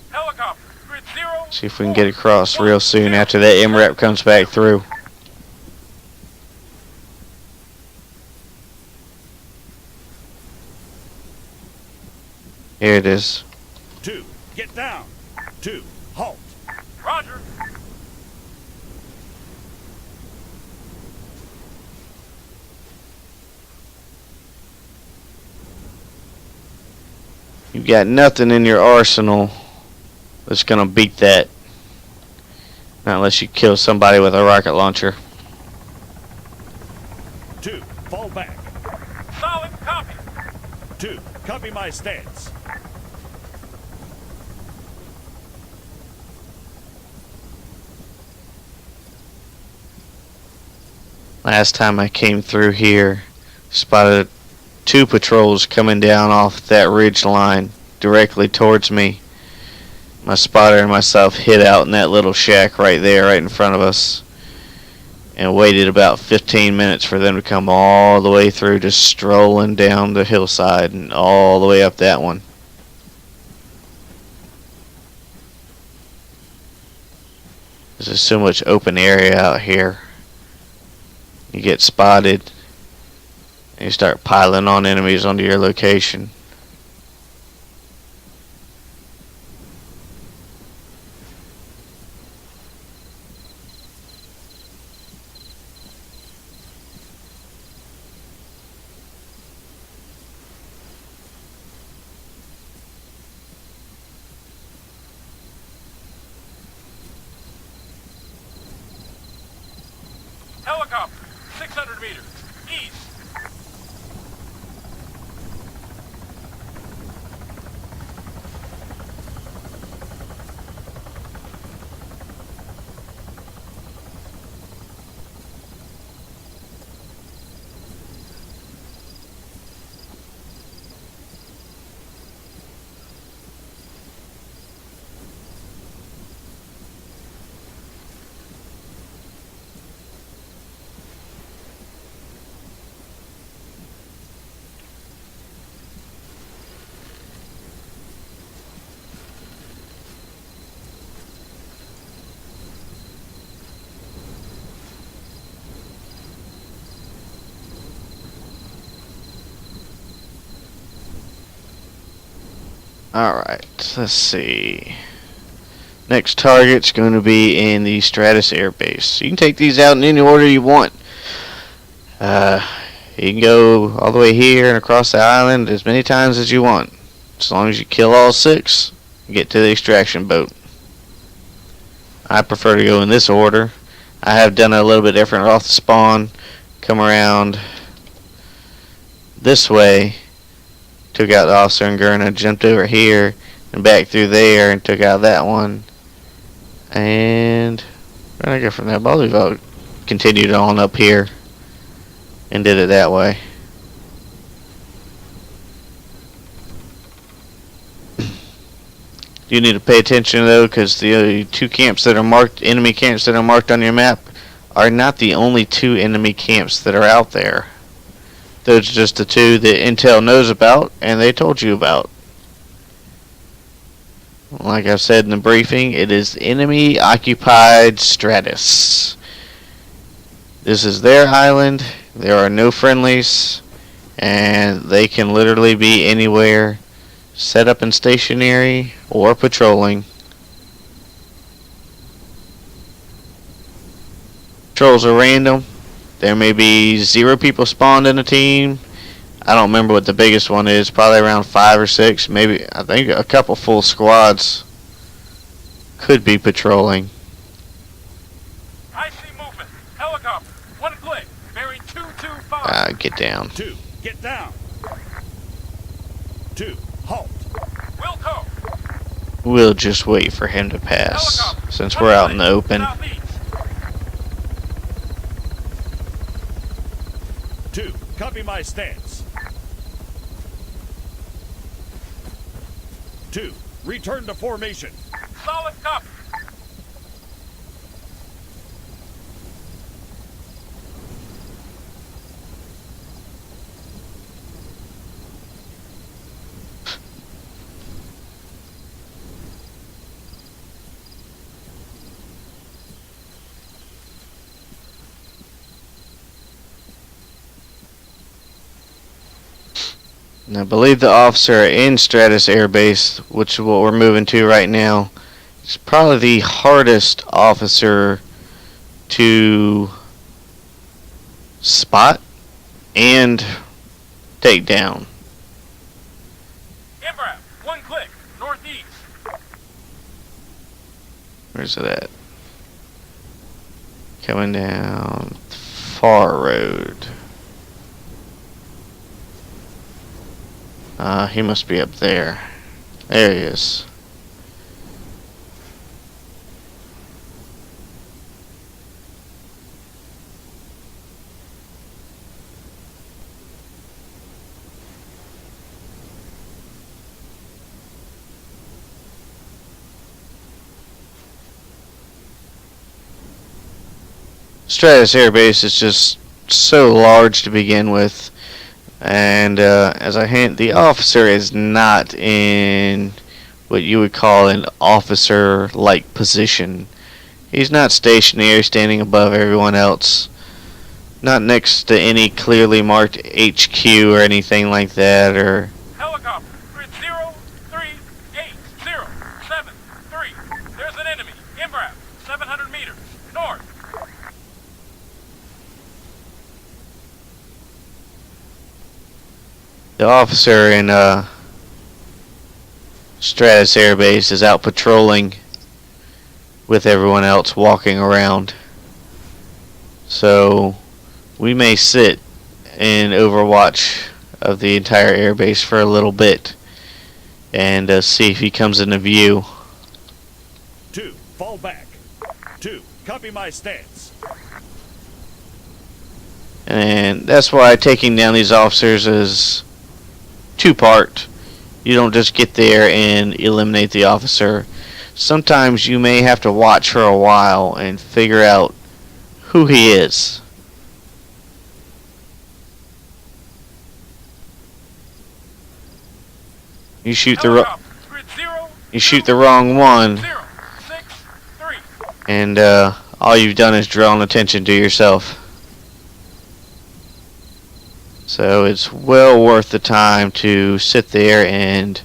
Helicopter, grid 0. See if we can get across real soon after that MRAP comes back through. Here it is. Two, get down. Two, halt. Roger. You've got nothing in your arsenal that's going to beat that. Not unless you kill somebody with a rocket launcher. Two, fall back. Solid copy. Two, copy my stance. Last time I came through here, spotted 2 patrols coming down off that ridge line directly towards me. My spotter and myself hid out in that little shack right there, right in front of us, and waited about 15 minutes for them to come all the way through, just strolling down the hillside and all the way up that one. There's just so much open area out here. You get spotted and you start piling on enemies onto your location. Helicopter, 600 meters. East. Alright, let's see. Next target's going to be in the Stratis Air Base. You can take these out in any order you want. Uh, you can go all the way here and across the island as many times as you want. As long as you kill all 6, get to the extraction boat. I prefer to go in this order. I have done it a little bit different off the spawn. Come around this way, took out the officer and Gurna, jumped over here and back through there and took out that one. And where did I go from there? I believe I continued on up here and did it that way. You need to pay attention though, because the 2 camps that are marked, enemy camps that are marked on your map, are not the only 2 enemy camps that are out there. Those are just the 2 that Intel knows about and they told you about. Like I said in the briefing, it is enemy occupied Stratis. This is their island. There are no friendlies, and they can literally be anywhere, set up and stationary or patrolling. Patrols are random. There may be 0 people spawned in a team. I don't remember what the biggest one is. Probably around 5 or 6. Maybe, I think a couple full squads could be patrolling. I see movement. Helicopter. 1 click. Bearing 225. Get down. 2. Get down. 2. Halt. Wilco. We'll just wait for him to pass, Helicopter. since we're out in the open. Southeast. 2. Copy my stance. 2. Return to formation. Solid copy. And I believe the officer in Stratis Air Base, which is what we're moving to right now, is probably the hardest officer to spot and take down. Imbrap. 1 click. Northeast. Where's it at? Coming down Far Road. He must be up there. There he is. Stratis Air Base is just so large to begin with. And as I hint, the officer is not in what you would call an officer-like position. He's not stationary, standing above everyone else. Not next to any clearly marked HQ or anything like that. Or Helicopter. Grid 0380773. There's an enemy. Imbrap. 700 meters. North. the officer in Stratis Air Base is out patrolling with everyone else, walking around. So we may sit in overwatch of the entire airbase for a little bit and see if he comes into view. 2, fall back. 2, copy my stance. And that's why taking down these officers is two-part. You don't just get there and eliminate the officer. Sometimes you may have to watch for a while and figure out who he is. You shoot the wrong one, and all you've done is drawn attention to yourself. So it's well worth the time to sit there and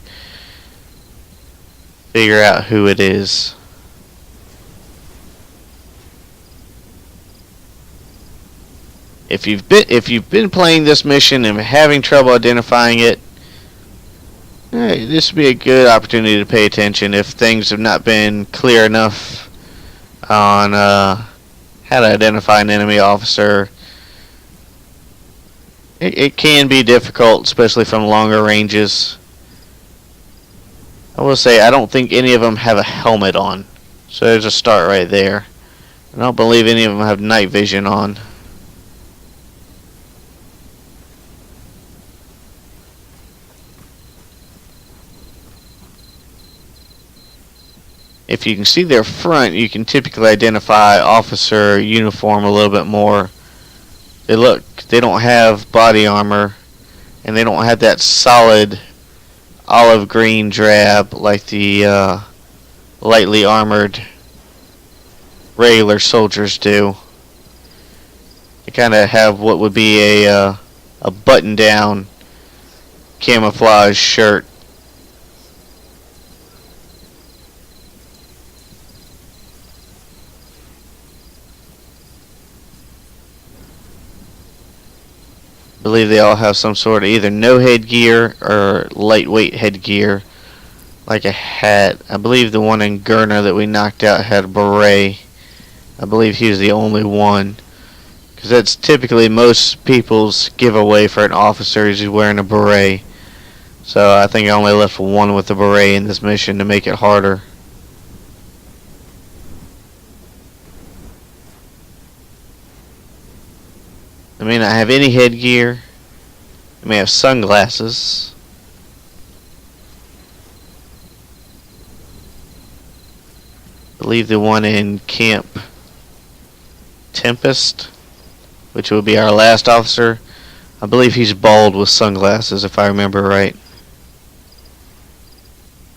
figure out who it is. If you've been playing this mission and having trouble identifying it, hey, this would be a good opportunity to pay attention if things have not been clear enough on how to identify an enemy officer. It can be difficult, especially from longer ranges. I will say I don't think any of them have a helmet on, so there's a start right there. I don't believe any of them have night vision on. If you can see their front, you can typically identify officer uniform a little bit more. They don't have body armor, and they don't have that solid olive green drab like the lightly armored regular soldiers do. They kind of have what would be a button-down camouflage shirt. I believe they all have some sort of either no headgear or lightweight headgear, like a hat. I believe the one in Gurna that we knocked out had a beret. I believe he was the only one, because that's typically most people's giveaway for an officer is he's wearing a beret. So I think I only left one with a beret in this mission to make it harder. They may not have any headgear. They may have sunglasses. I believe the one in Camp Tempest, which would be our last officer, I believe he's bald with sunglasses, if I remember right.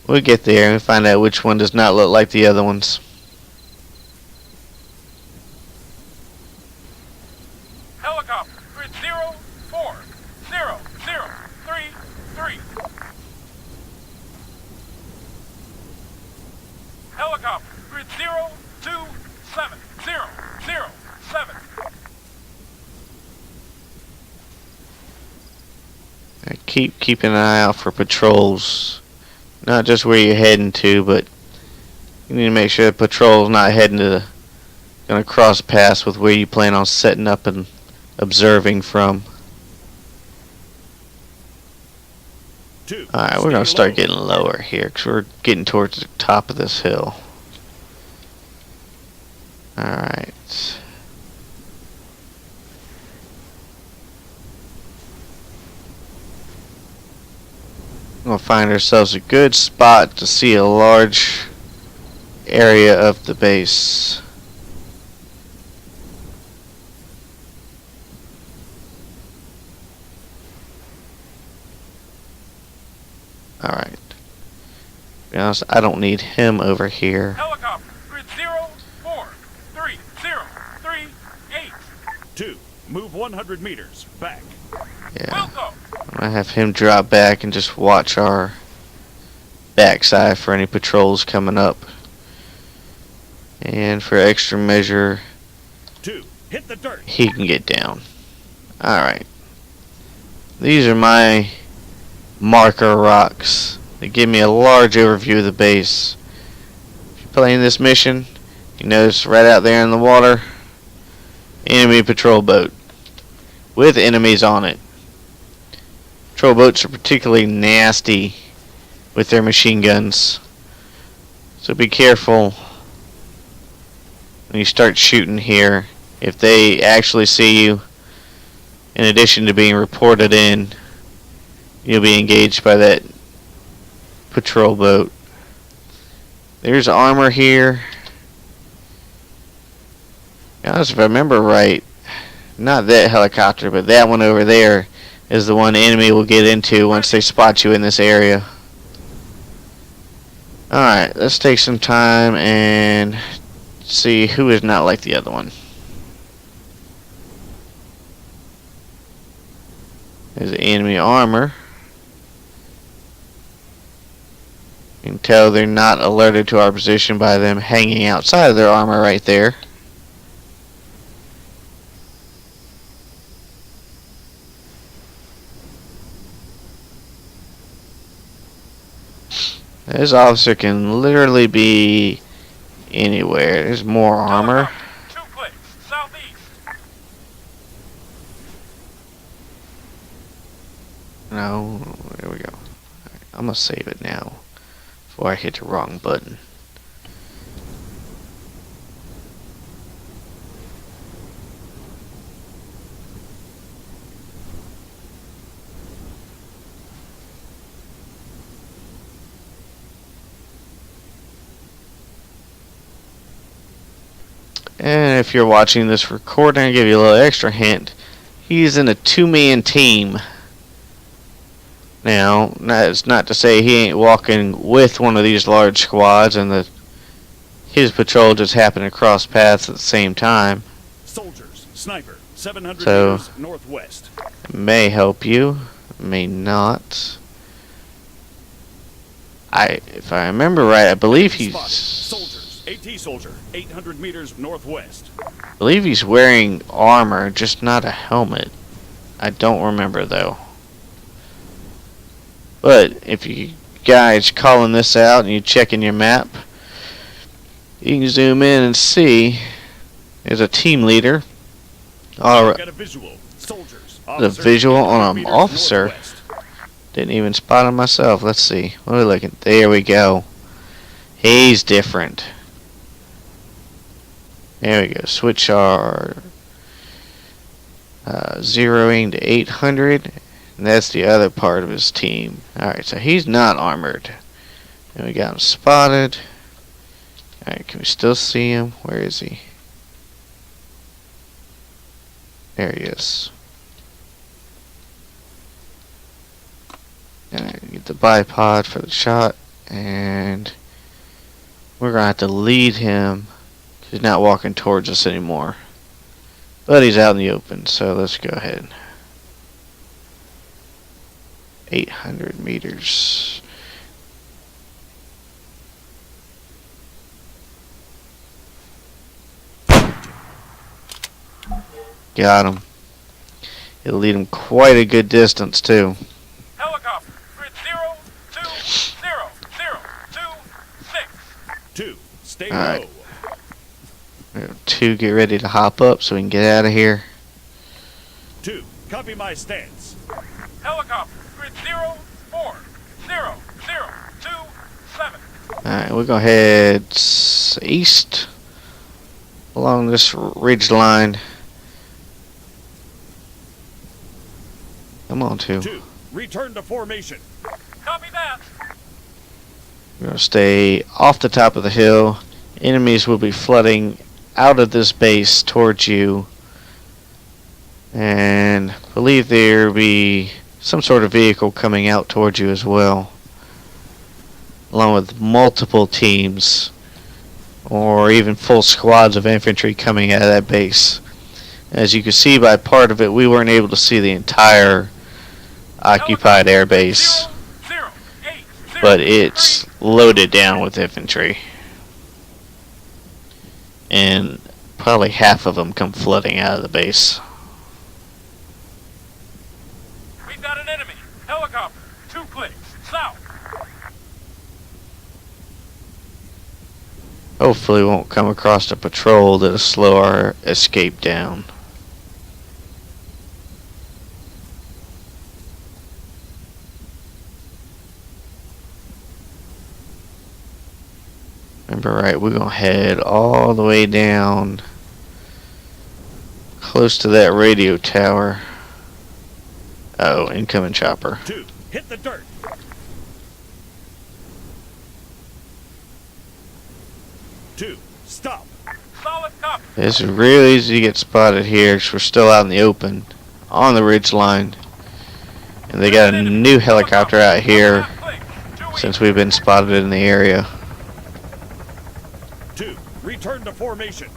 We'll get there and find out which one does not look like the other ones. Helicopter, grid 040033. Helicopter, grid 027007. Keep an eye out for patrols. Not just where you're heading to, but you need to make sure the patrol's not gonna cross paths with where you plan on setting up and observing from. Alright, we're gonna start getting lower here because we're getting towards the top of this hill. Alright. We'll find ourselves a good spot to see a large area of the base. Alright. To be honest, I don't need him over here. Helicopter, grid 043038. 2, move 100 meters, back. Yeah. I have him drop back and just watch our backside for any patrols coming up. And for extra measure, 2, hit the dirt. He can get down. Alright. These are my marker rocks. They give me a large overview of the base. If you're playing this mission, you notice right out there in the water, enemy patrol boat with enemies on it. Patrol boats are particularly nasty with their machine guns, so be careful when you start shooting here. If they actually see you, in addition to being reported in, you'll be engaged by that patrol boat. There's armor here. If I remember right, not that helicopter, but that one over there is the one the enemy will get into once they spot you in this area. Alright, let's take some time and see who is not like the other one. There's the enemy armor. You can tell they're not alerted to our position by them hanging outside of their armor right there. This officer can literally be anywhere. There's more armor. Helicopter, 2 clicks, southeast. No, there we go. I'm gonna save it now before I hit the wrong button. And if you're watching this recording, I'll give you a little extra hint. He's in a 2-man team. Now, that's not to say he ain't walking with one of these large squads and that his patrol just happened to cross paths at the same time. Soldiers, sniper, 700 So, meters northwest. it may help you, may not. If I remember right, I believe he's... Soldiers, AT soldier, 800 meters northwest. I believe he's wearing armor, just not a helmet. I don't remember though. But if you guys calling this out and you checking your map, you can zoom in and see there's a team leader. Alright, Got a visual. Soldiers, the officer, visual 800 on an meters officer. northwest. Didn't even spot him myself. Let's see. What are we looking? There we go. He's different. There we go. Switch our zeroing to 800. And that's the other part of his team. Alright, so he's not armored. And we got him spotted. Alright, can we still see him? Where is he? There he is. Alright, get the bipod for the shot. And we're going to have to lead him. He's not walking towards us anymore. But he's out in the open, so let's go ahead. 800 meters. Got him. It'll lead him quite a good distance, too. Helicopter, grid 0200026. 2, stay Alright. low. 2, get ready to hop up so we can get out of here. 2, copy my stance. Helicopter, grid 0400027. Alright, we're going to head east along this ridge line. Come on, 2. 2, return to formation. Copy that. We're going to stay off the top of the hill. Enemies will be flooding out of this base towards you. And I believe there will be some sort of vehicle coming out towards you as well. Along with multiple teams or even full squads of infantry coming out of that base. As you can see by part of it, we weren't able to see the entire occupied air base, but it's loaded down with infantry. And probably half of them come flooding out of the base. We've got an enemy. Helicopter, 2 clicks, south. Hopefully we won't come across a patrol that'll slow our escape down. Remember, right, we're going to head all the way down close to that radio tower. Oh, incoming chopper. 2, hit the dirt. 2, stop. Solid copy. It's real easy to get spotted here because we're still out in the open on the ridge line. And they got a new helicopter out here since we've been spotted in the area. 2, return to formation.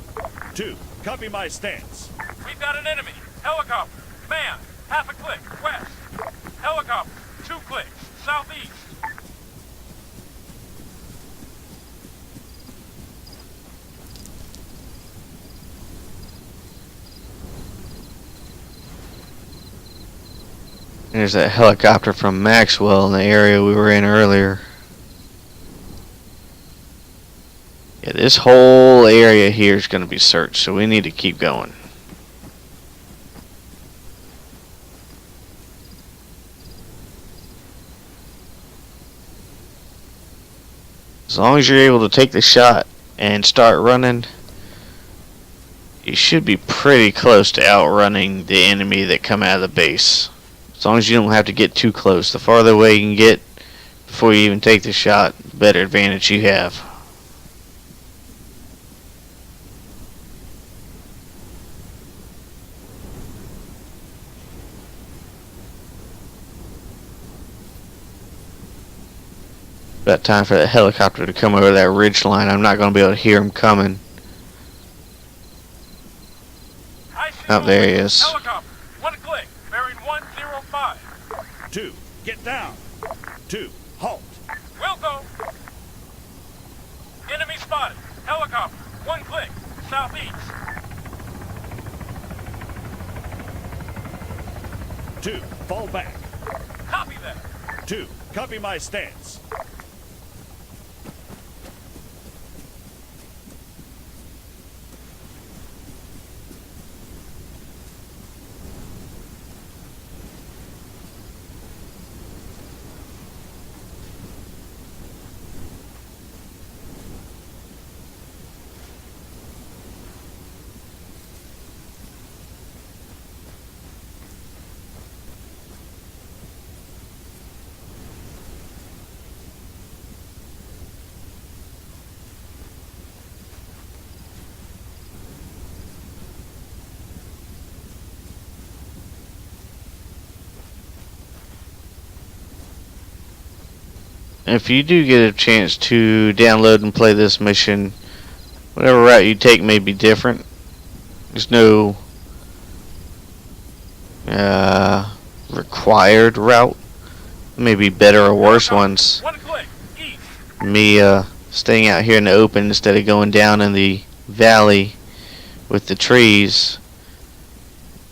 2, copy my stance. We've got an enemy. Helicopter, man, half a click, west. Helicopter, 2 clicks, southeast. There's that helicopter from Maxwell in the area we were in earlier. Yeah, this whole area here is going to be searched, so we need to keep going. As long as you're able to take the shot and start running, you should be pretty close to outrunning the enemy that come out of the base. As long as you don't have to get too close. The farther away you can get before you even take the shot, the better advantage you have. About time for that helicopter to come over that ridge line. I'm not going to be able to hear him coming. Oh, there he is. Helicopter, 1 click, bearing 105. 2, get down. 2, halt. Wilco. Enemy spotted. Helicopter, 1 click, southeast. 2, fall back. Copy that. 2, copy my stance. If you do get a chance to download and play this mission, whatever route you take may be different. There's no required route. Maybe better or worse ones. 1 click, east. Me staying out here in the open instead of going down in the valley with the trees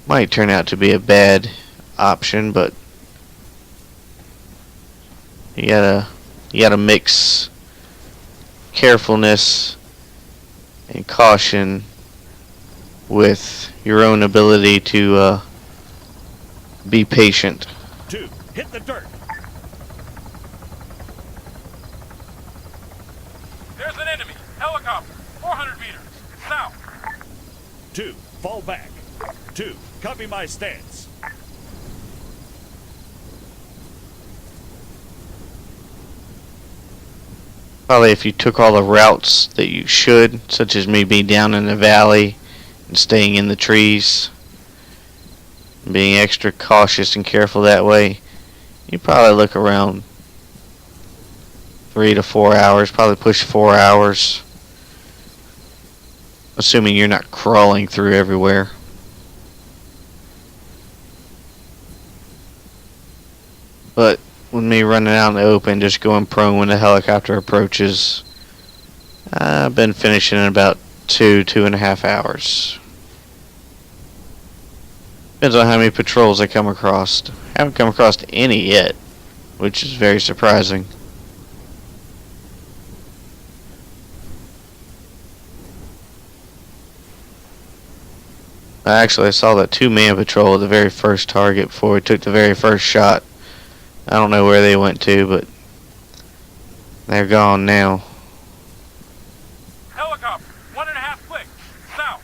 might turn out to be a bad option, but you gotta mix carefulness and caution with your own ability to be patient. 2, hit the dirt. There's an enemy. Helicopter, 400 meters, south. 2, fall back. 2, copy my stance. Probably if you took all the routes that you should, such as me being down in the valley and staying in the trees, being extra cautious and careful that way, you probably look around 3 to 4 hours, probably push 4 hours, assuming you're not crawling through everywhere. But with me running out in the open, just going prone when the helicopter approaches, I've been finishing in about 2.5 hours. Depends on how many patrols I come across. I haven't come across any yet, which is very surprising. Actually, I saw that 2-man patrol at the very first target before we took the very first shot. I don't know where they went to, but they're gone now. Helicopter, 1.5 clicks, south.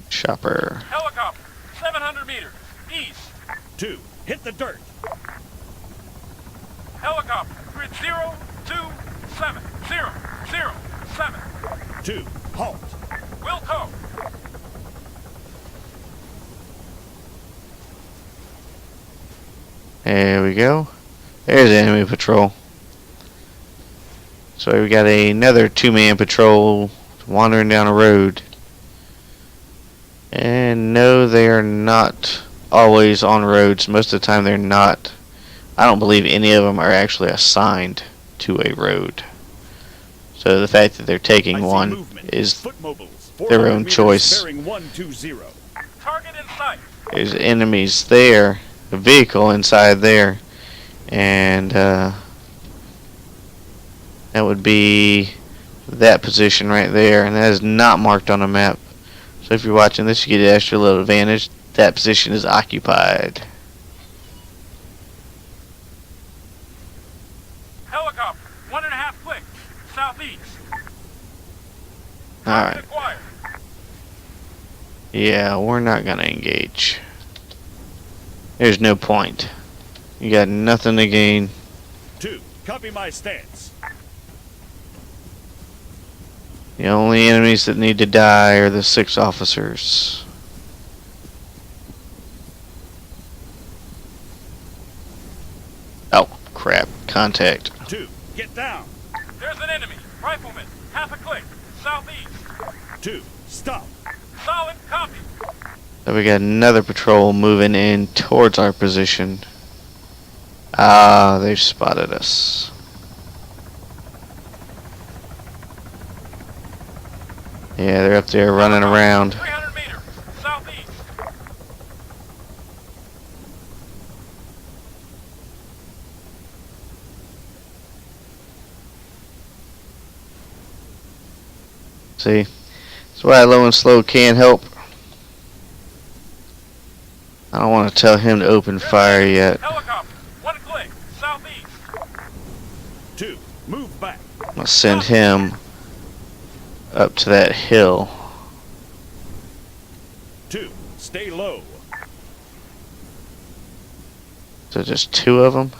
Chopper. Helicopter, 700 meters, east. 2, hit the dirt. Helicopter, grid 027 007. 2, halt. Wilco. There we go. There's the enemy patrol. So we got another 2-man patrol wandering down a road. And no, they are not always on roads. Most of the time they're not. I don't believe any of them are actually assigned to a road. So the fact that they're taking one is their own choice. Target in sight. There's enemies there, a vehicle inside there, and that would be that position right there, and that is not marked on a map. So if you're watching this, you get an extra little advantage. That position is occupied. Helicopter, 1.5 clicks, southeast. Alright. Acquired. Yeah, we're not gonna engage. There's no point. You got nothing to gain. 2, copy my stance. The only enemies that need to die are the 6 officers. Oh, crap. Contact. 2, get down. There's an enemy. Rifleman, half a click, southeast. 2, stop. Solid copy. So we got another patrol moving in towards our position. Ah, they've spotted us. Yeah, they're up there running around. 300 meters, southeast. See? That's why low and slow can't help. I don't want to tell him to open fire yet. Helicopter, 1 click, southeast. 2, move back. I'm going to send him up to that hill. 2, stay low. So just 2 of them?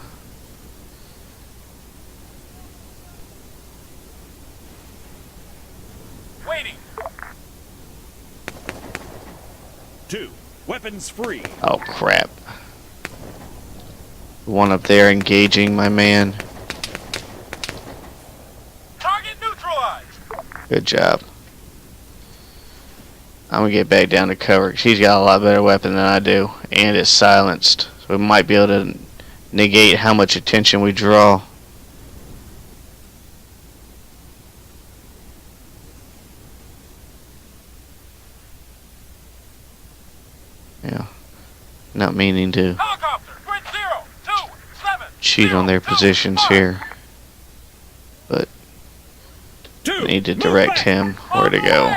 Waiting. 2, weapons free. Oh, crap. One up there engaging my man. Target neutralized. Good job. I'm gonna get back down to cover. She's got a lot better weapon than I do, and it's silenced. So we might be able to negate how much attention we draw. Yeah. Not meaning to Helicopter, grid 0, 2, 7. cheat on their positions here. But I need to direct him where to go.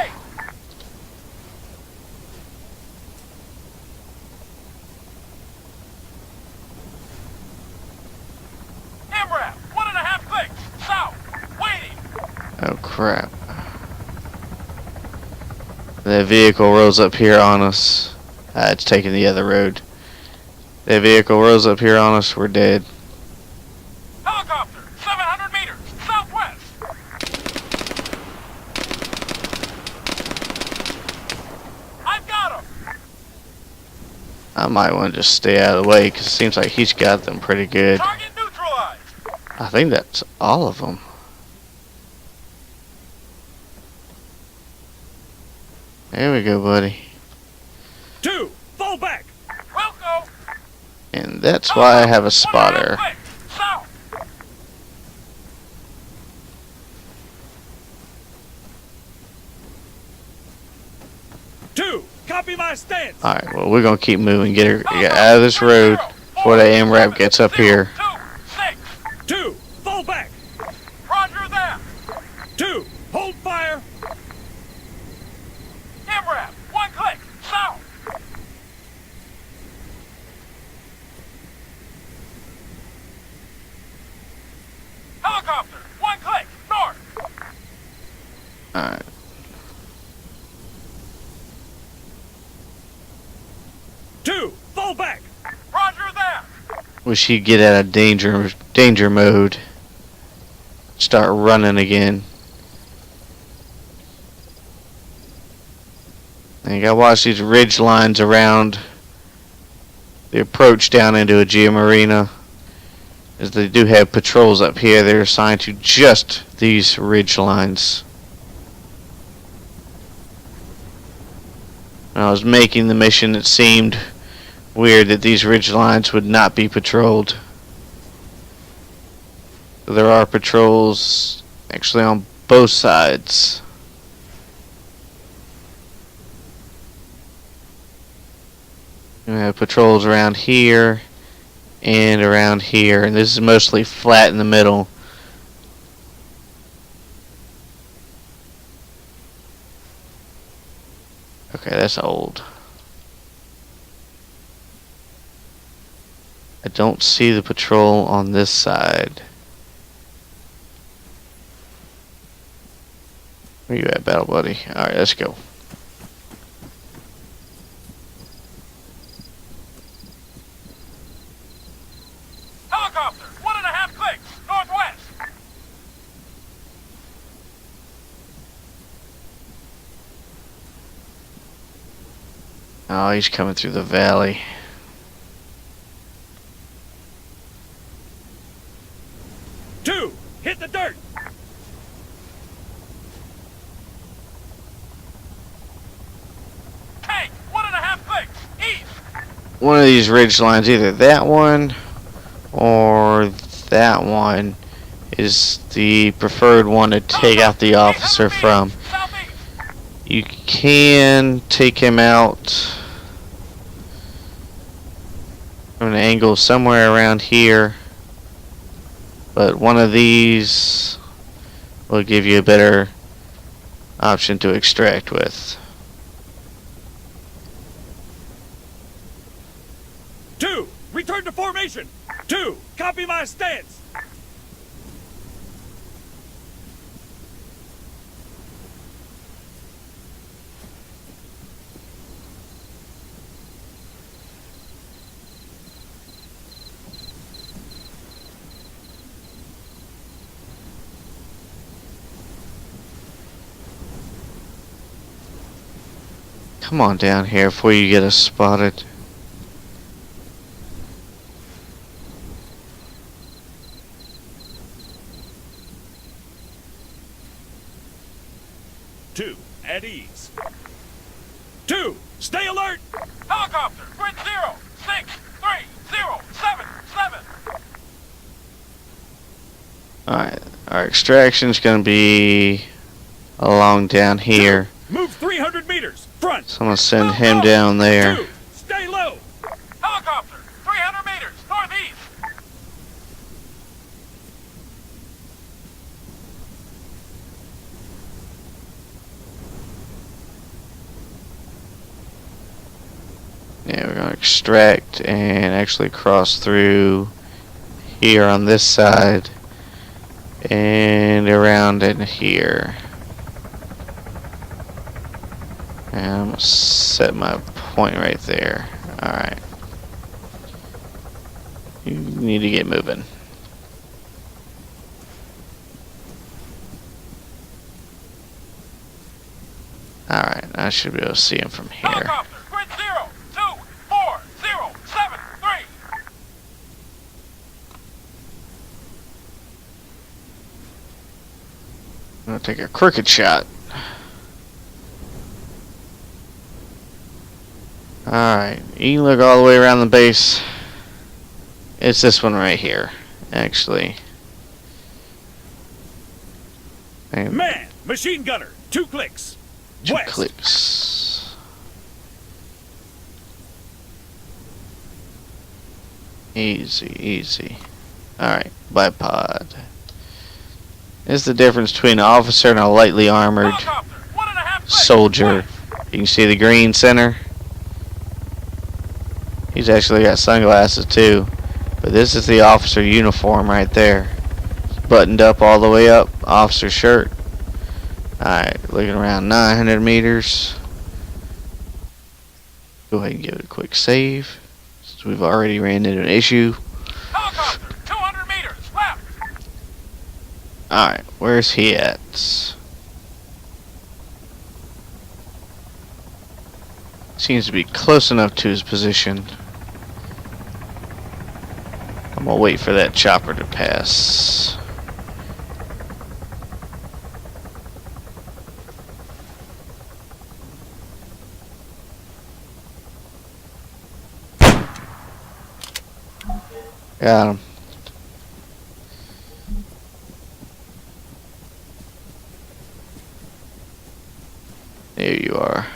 MRAP, 1.5 clicks, south. Waiting. Oh crap. That vehicle rolls up here on us. It's taking the other road. That vehicle rolls up here on us, we're dead. Helicopter, 700 meters, southwest. I've got him. I might want to just stay out of the way because it seems like he's got them pretty good. Target neutralized. I think that's all of them. There we go, buddy. 2, fall back. We'll go. And that's why I have a spotter. 1.5 clicks, south. 2, copy my stance. Alright, well, we're going to keep moving. Get out of this road before that MRAP gets up here. 2, fall back. Roger that. 2, hold fire. MRAP, 1 click, south. Helicopter, 1 click, north. Alright. Two, fall back. Roger that. Wish he'd get out of danger mode. Start running again. And you gotta watch these ridge lines around the approach down into a geomarina, as they do have patrols up here. They're assigned to just these ridge lines. When I was making the mission, it seemed weird that these ridge lines would not be patrolled. There are patrols actually on both sides. We have patrols around here and around here, and this is mostly flat in the middle. Okay, that's old. I don't see the patrol on this side. Where you at, Battle Buddy? Alright, let's go. Helicopter, 1.5 clicks, northwest. Oh, he's coming through the valley. Two, hit the dirt. Tank, 1.5 clicks, east. One of these ridge lines, either that one or that one, is the preferred one to take out the officer from. Southeast. You can take him out from an angle somewhere around here, but one of these will give you a better option to extract with. Two, return to formation. Two, copy my stance. Come on down here before you get us spotted. Two, at ease. Two, stay alert. Helicopter, grid 0, 6, 3, 0, 7, 7. Alright, our extraction's gonna be along down here. Move 300 meters, front. So I'm gonna send him down there. Two, stay low. Helicopter, 300 meters, northeast. Yeah, we're gonna extract and actually cross through here on this side and around in here. And I'm gonna set my point right there. Alright. You need to get moving. Alright, I should be able to see him from here. Helicopter, grid 0, 2, 4, 0, 7, 3. I'm gonna take a crooked shot. Alright, you can look all the way around the base. It's this one right here, actually. And Man, machine gunner, 2 clicks. 2 West. clicks. Easy, easy. Alright, bipod. This is the difference between an officer and a lightly armored Helicopter, 1.5 clicks. soldier. West. You can see the green center. He's actually got sunglasses too. But this is the officer uniform right there. Buttoned up all the way up. Officer shirt. Alright, looking around 900 meters. Go ahead and give it a quick save, since we've already ran into an issue. Helicopter, 200 meters, left. Alright, where's he at? Seems to be close enough to his position. I'm gonna wait for that chopper to pass. Got him. There you are.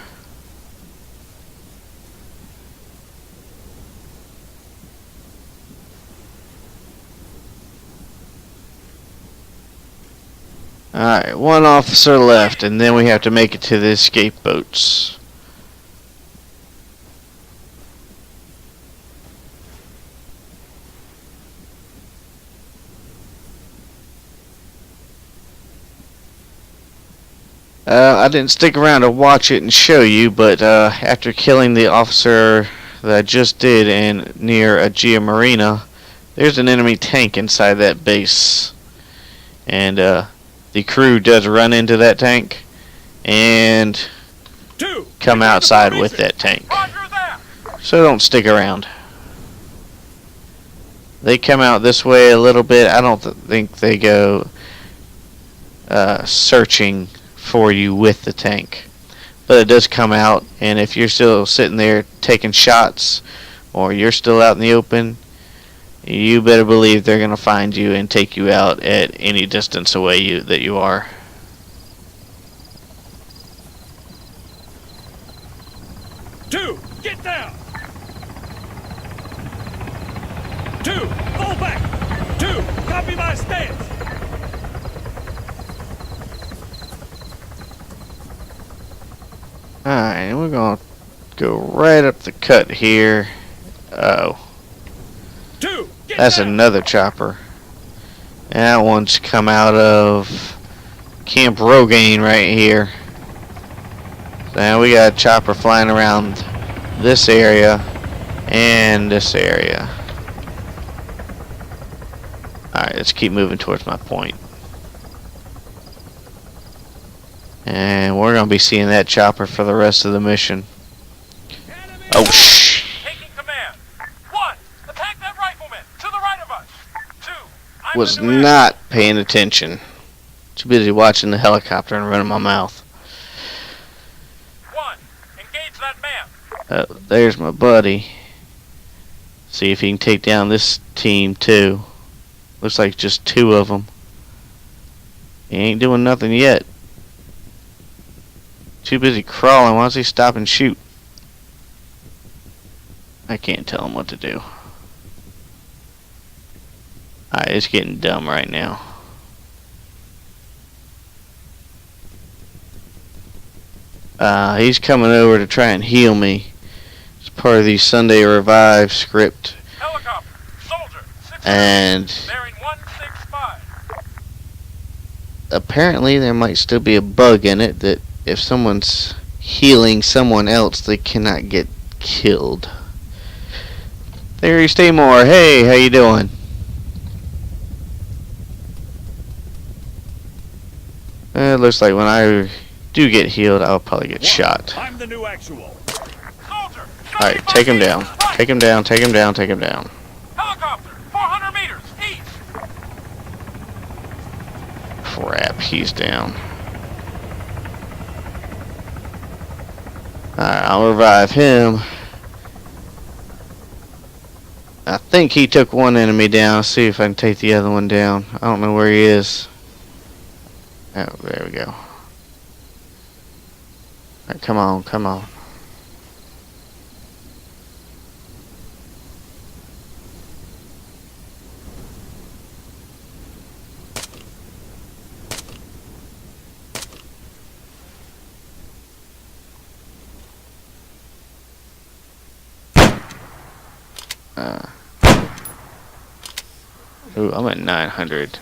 Alright, one officer left, and then we have to make it to the escape boats. I didn't stick around to watch it and show you, but after killing the officer that I just did near Aegea Marina, there's an enemy tank inside that base. And the crew does run into that tank and come outside with that tank. So don't stick around. They come out this way a little bit. I don't think they go searching for you with the tank, but it does come out, and if you're still sitting there taking shots or you're still out in the open, you better believe they're gonna find you and take you out at any distance away that you are. Two, get down. Two, fall back. Two, copy my stance. Alright, we're gonna go right up the cut here. Oh. Two, That's another chopper. And that one's come out of Camp Rogaine right here. So now we got a chopper flying around this area and this area. Alright, let's keep moving towards my point. And we're going to be seeing that chopper for the rest of the mission. Oh, shh. Taking command. One, attack that rifleman to the right of us. Two, Was not paying attention. Too busy watching the helicopter and running my mouth. One, engage that man. There's my buddy. See if he can take down this team too. Looks like just two of them. He ain't doing nothing yet. Too busy crawling. Why does he stop and shoot? I can't tell him what to do. Alright, it's getting dumb right now. He's coming over to try and heal me. It's part of the Sunday Revive script. Helicopter, soldier, 6 And bearing 165. apparently there might still be a bug in it that if someone's healing someone else, they cannot get killed. There you stay more. Hey, how you doing? It looks like when I do get healed, I'll probably get shot. I'm the new actual. Soldier, Alright, take him down. Take him down, take him down, take him down. Helicopter, 400 meters, east. Crap, he's down. Alright, I'll revive him. I think he took one enemy down. Let's see if I can take the other one down. I don't know where he is. Oh, there we go. Alright, come on, come on. Ooh, I'm at 900.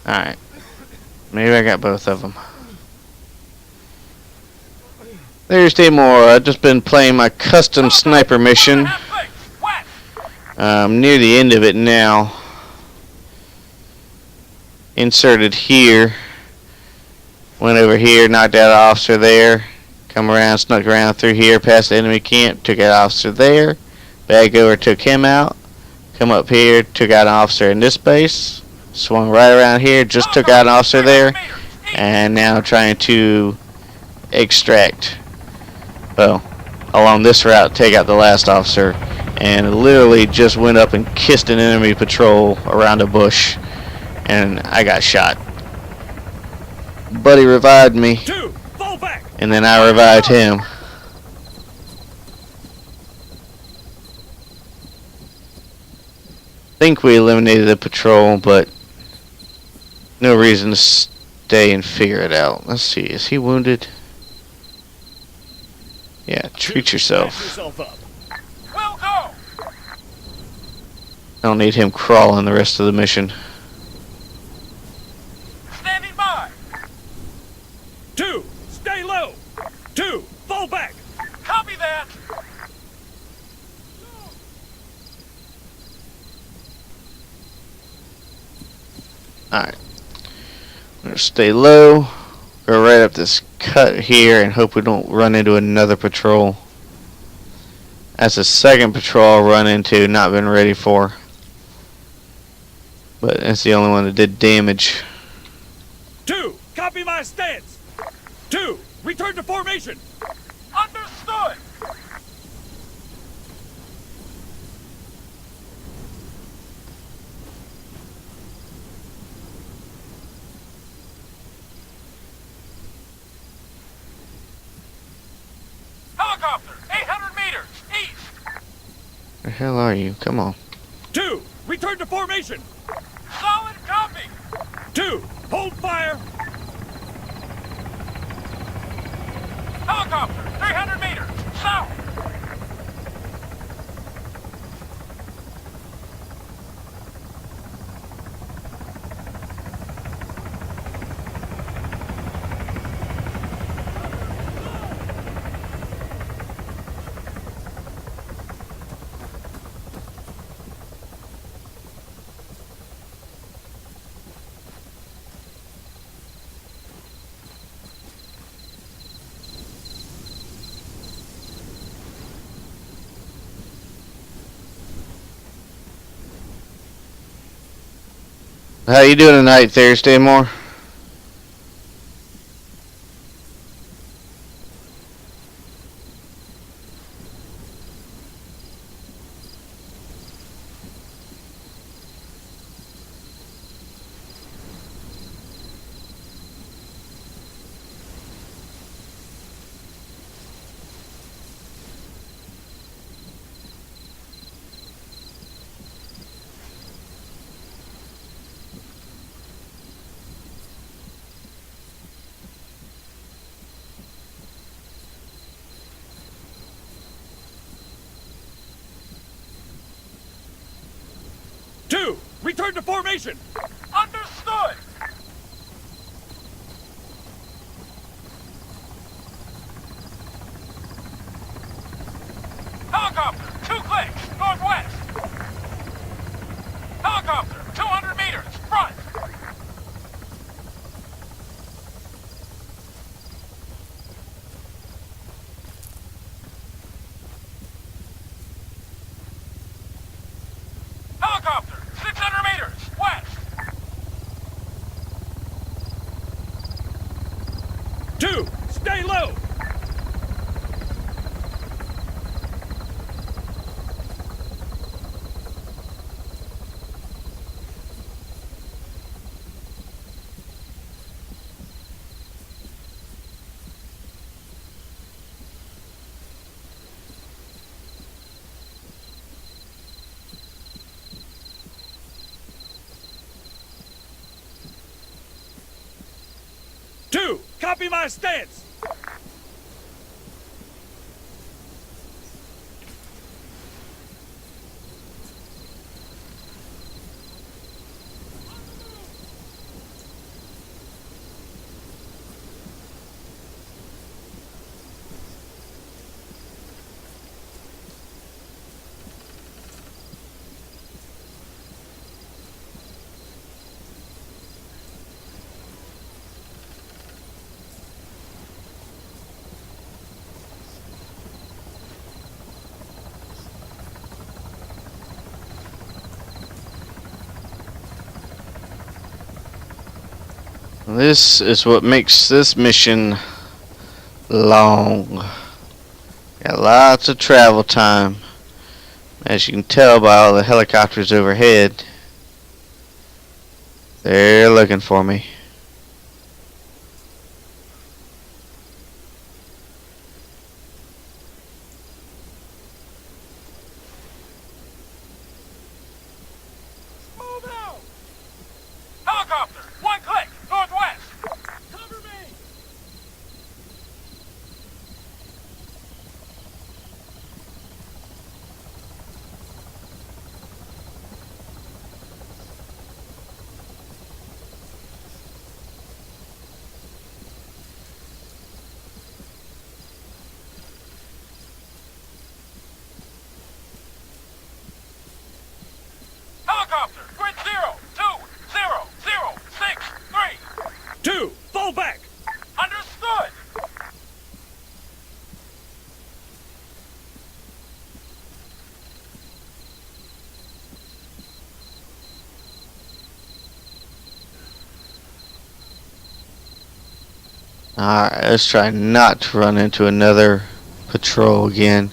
Alright. Maybe I got both of them. There's Timor. I've just been playing my custom sniper mission. I'm near the end of it now. Inserted here. Went over here, knocked out an officer there. Come around, snuck around through here, past the enemy camp, took out an officer there. Back over, took him out. Come up here, took out an officer in this base. Swung right around here, just took out an officer there. And now trying to extract, well, along this route, take out the last officer and literally just went up and kissed an enemy patrol around a bush, and I got shot. Buddy revived me, 2, fall back. and then I revived him. Think we eliminated the patrol, but no reason to stay and figure it out. Let's see, is he wounded? Yeah, treat yourself. Yourself up. We'll go. I don't need him crawling the rest of the mission. Standing by. 2, stay low. 2, fall back. Copy that. Alright. I'm going to stay low. Go right up this cut here and hope we don't run into another patrol. That's the second patrol I'll run into, not been ready for. But that's the only one that did damage. 2, copy my stance. 2, return to formation. Understood. Helicopter, 800 meters, east. Where the hell are you? Come on. 2, return to formation. Solid copy. 2, hold fire. Helicopter, 300 meters, south. How you doing tonight, Thursday Moore? Return to formation! Understood! Helicopter, 2 clicks, northwest! Helicopter, 200 meters, front! Helicopter, 600 meters, west! 2, stay low! Copy my stance! This is what makes this mission long. Got lots of travel time. As you can tell by all the helicopters overhead, they're looking for me. Move out! Helicopter, one click, northwest. Cover me! Helicopter, grid 0200063. 2, fall back. Understood. Alright, let's try not to run into another patrol again.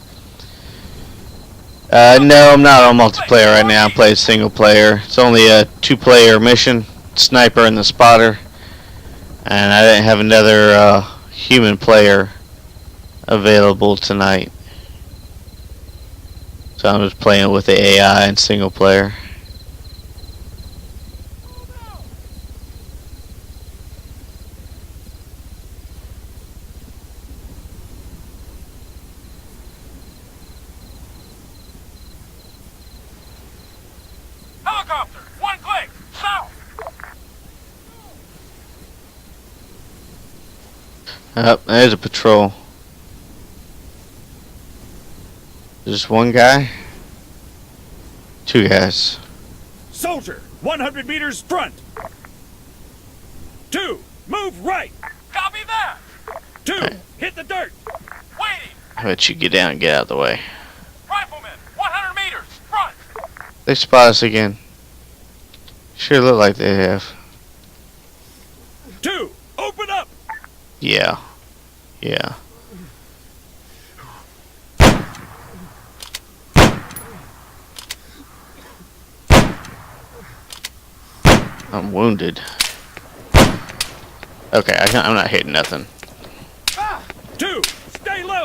No, I'm not on multiplayer right now. I'm playing single player. It's only a 2-player mission, sniper and the spotter. And I didn't have another human player available tonight. So I'm just playing with the AI and single player. Helicopter, one click, south. Oh, there's a patrol. Just one guy? 2 guys. Soldier, 100 meters front. 2, move right. Copy that. 2, hit the dirt. Waiting. How about you get down and get out of the way? Rifleman, 100 meters front. They spot us again. Sure look like they have. 2, open up. Yeah. Yeah. I'm wounded. Okay, I'm not hitting nothing. 2, stay low.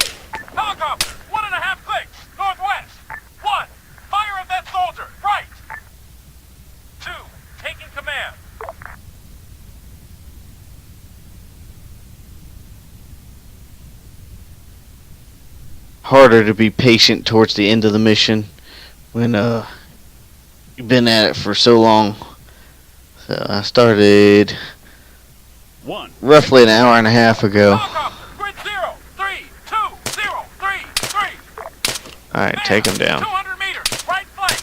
Helicopter, 1.5 clicks, northwest. 1, fire at that soldier, right. 2, taking command. Harder to be patient towards the end of the mission when you've been at it for so long. So I started 1, roughly an hour and a half ago. helicopter, grid 03033. Alright, take him down. 200 meters, right flank.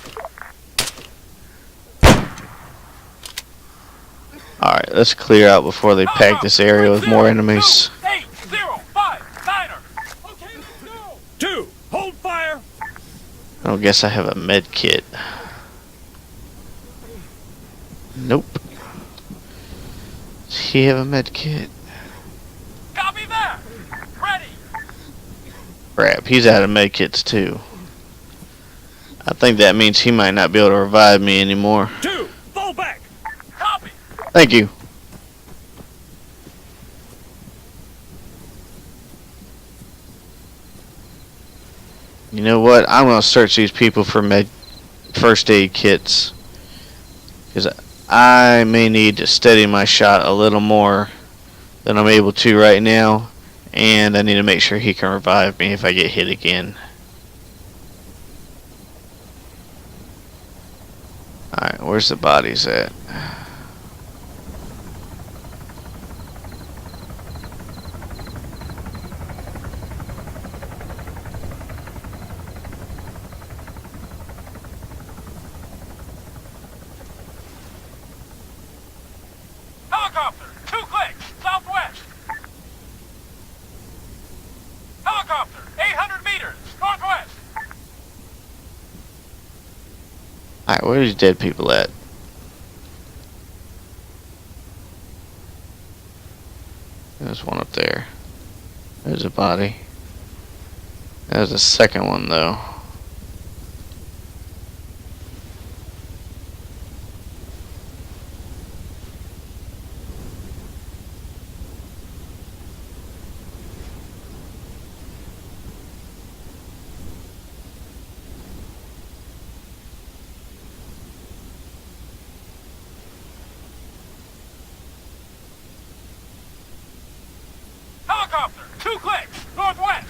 Alright, let's clear out before they pack this area with more enemies. 8059er. Okay, let's go. 2, hold fire. I don't guess I have a med kit. Nope. Does he have a med kit? Copy that. Ready. Crap, he's out of med kits too. I think that means he might not be able to revive me anymore. 2, fall back. Copy. Thank you. You know what? I'm gonna search these people for first aid kits, because I may need to steady my shot a little more than I'm able to right now, and I need to make sure he can revive me if I get hit again. Alright, where's the bodies at? Helicopter, 2 clicks, southwest. Helicopter, 800 meters, northwest. Alright, where are these dead people at? There's one up there. There's a body. There's a second one though. 2 clicks, northwest.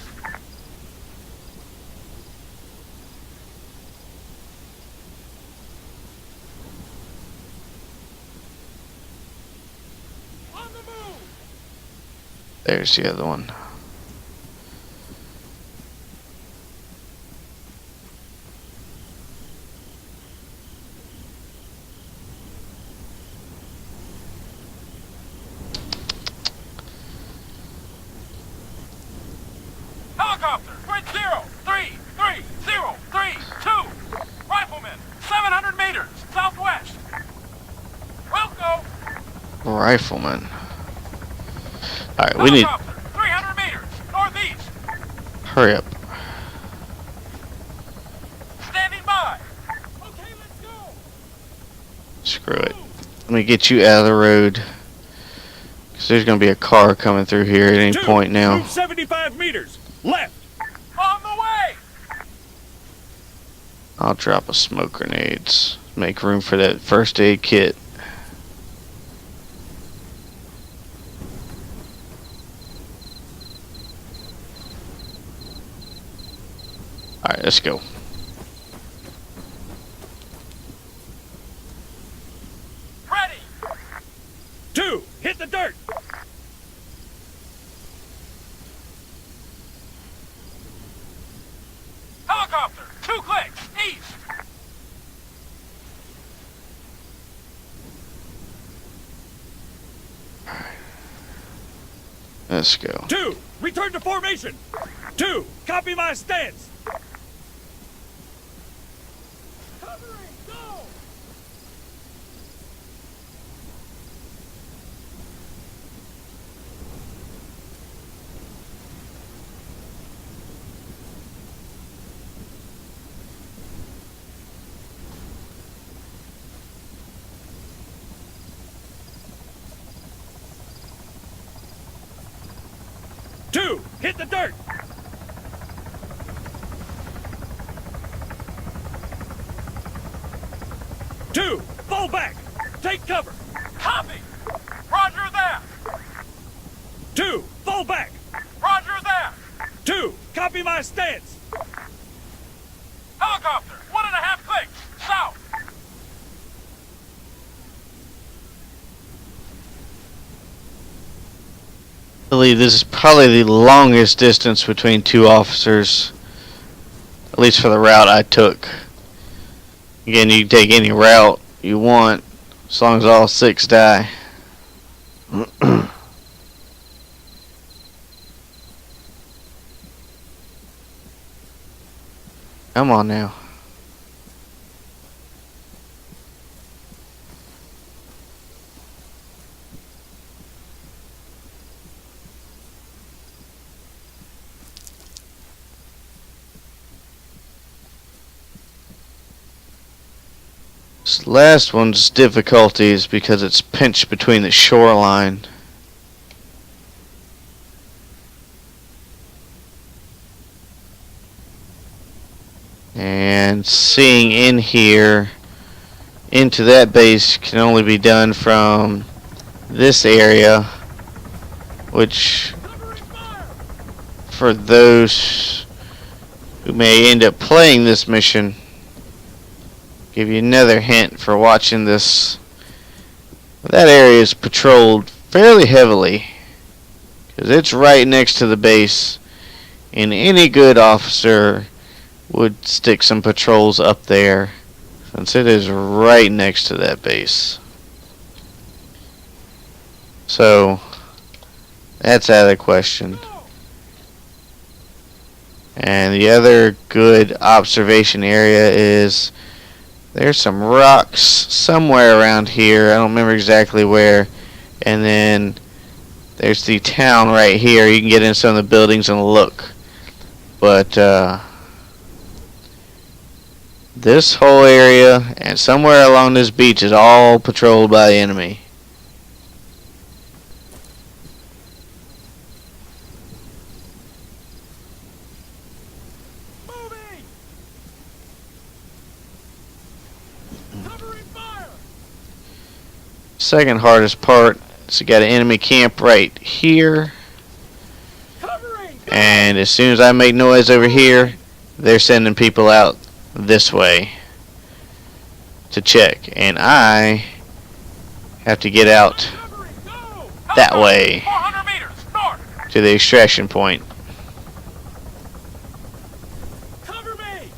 On the move. There's the other one. Helicopter, grid 0330332. Rifleman, 700 meters, southwest. Wilco. Rifleman. Alright, we need... Helicopter, 300 meters, northeast. Hurry up. Standing by. Okay, let's go. Screw it. Let me get you out of the road. Because there's going to be a car coming through here at any point now. Move 75 meters, left. On the way. I'll drop a smoke grenades. Make room for that first aid kit. Alright, let's go. Ready. 2, hit the dirt. Helicopter, 2 clicks, east. Let's go. 2, return to formation. 2, copy my stance. Covering, go. Two, hit the dirt. Two, fall back. Take cover. Copy. Roger that. Two, fall back. Roger that. Two, copy my stance. Helicopter, 1.5 clicks, south. I believe this is probably the longest distance between two officers. At least for the route I took. Again, you can take any route you want, as long as all 6 die. Come on now. This last one's difficulty is because it's pinched between the shoreline. And seeing in here into that base can only be done from this area, which for those who may end up playing this mission, give you another hint for watching this. That area is patrolled fairly heavily because it's right next to the base, and any good officer would stick some patrols up there since it is right next to that base. So that's out of the question. And the other good observation area is there's some rocks somewhere around here. I don't remember exactly where. And then there's the town right here. You can get in some of the buildings and look. But this whole area and somewhere along this beach is all patrolled by the enemy. Second hardest part is you got an enemy camp right here. And as soon as I make noise over here, they're sending people out this way to check. And I have to get out that way 400 meters north. to the extraction point. Cover me.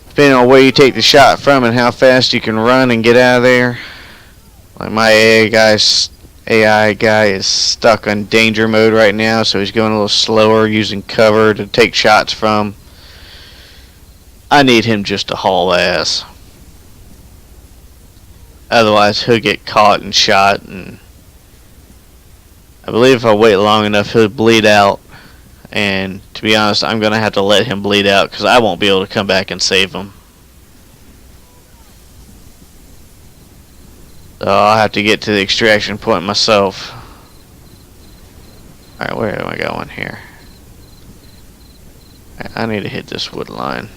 Depending on where you take the shot from and how fast you can run and get out of there. Like my AI guy is stuck on danger mode right now, so he's going a little slower using cover to take shots from. I need him just to haul ass. Otherwise he'll get caught and shot, and I believe if I wait long enough he'll bleed out. And to be honest, I'm going to have to let him bleed out because I won't be able to come back and save him. So I'll have to get to the extraction point myself. Alright, where am I going here? I need to hit this wood line.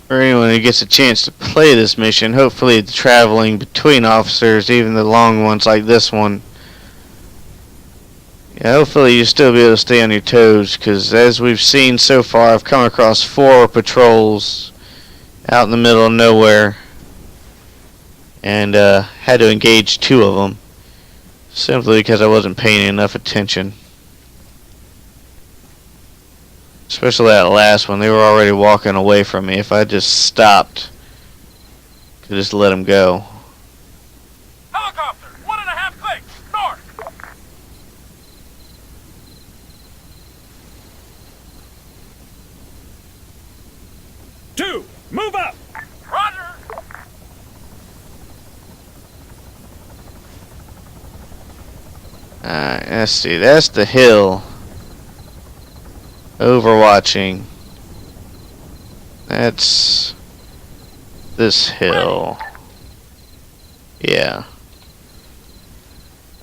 For anyone who gets a chance to play this mission, hopefully the traveling between officers, even the long ones like this one, hopefully you'll still be able to stay on your toes, because as we've seen so far, I've come across 4 patrols out in the middle of nowhere, and had to engage 2 of them, simply because I wasn't paying enough attention. Especially that last one, they were already walking away from me. If I just stopped, could just let them go. Helicopter, 1.5 clicks north. 2, move up. Roger. Alright, let's see. That's the hill. Overwatching. That's this hill. Yeah.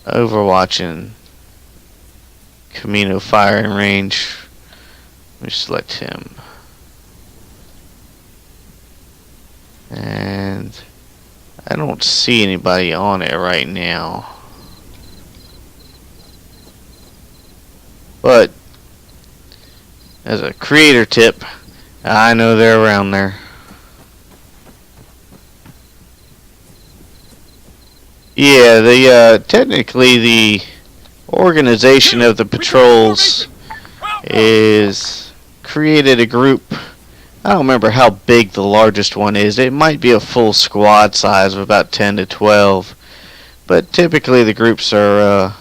Overwatching. Commando firing range. Let me select him. And I don't see anybody on it right now. But as a creator tip, I know they're around there. Yeah, technically the organization of the patrols is created a group. I don't remember how big the largest one is. It might be a full squad size of about 10 to 12. But typically the groups are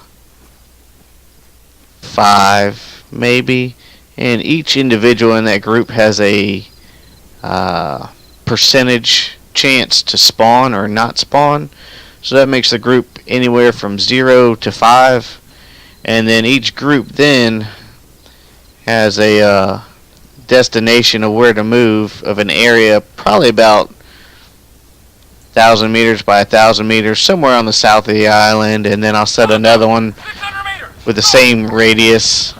5 maybe. And each individual in that group has a percentage chance to spawn or not spawn. So that makes the group anywhere from 0 to 5. And then each group then has a destination of where to move of an area, probably about 1,000 meters by 1,000 meters, somewhere on the south of the island. And then I'll set another one with the same radius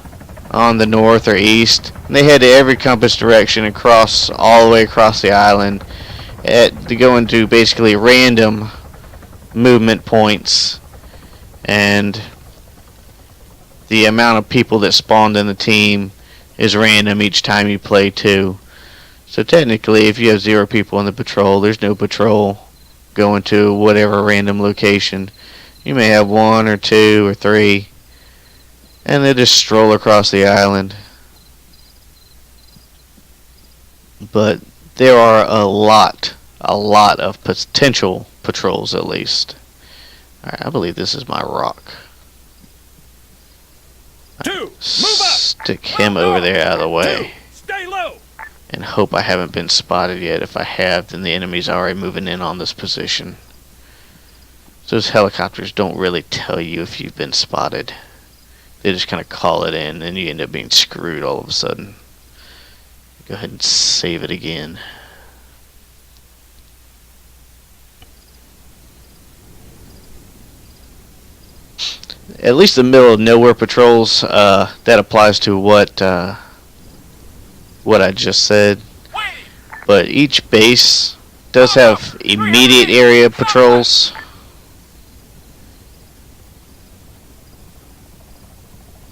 on the north or east. And they head to every compass direction across, all the way across the island, to go into basically random movement points. And the amount of people that spawned in the team is random each time you play too. So technically, if you have 0 people in the patrol, there's no patrol going to whatever random location. You may have 1 or 2 or 3, and they just stroll across the island. But there are a lot of potential patrols at least. Alright, I believe this is my rock. Move up. Stick him over there out of the way. Stay low. And hope I haven't been spotted yet. If I have, then the enemy's already moving in on this position. Those helicopters don't really tell you if you've been spotted. They just kind of call it in, and you end up being screwed all of a sudden. Go ahead and save it again. At least the middle of nowhere patrols, that applies to what I just said. But each base does have immediate area patrols.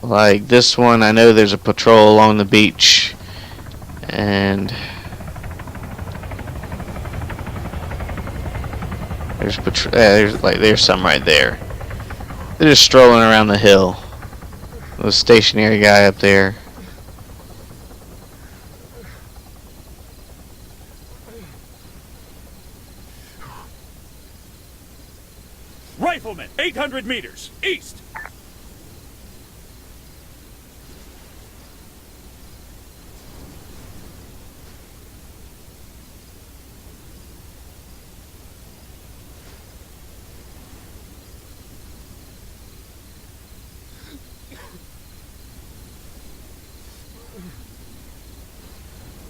Like this one, I know there's a patrol along the beach, and there's some right there. They're just strolling around the hill. The stationary guy up there. Rifleman, 800 meters, east.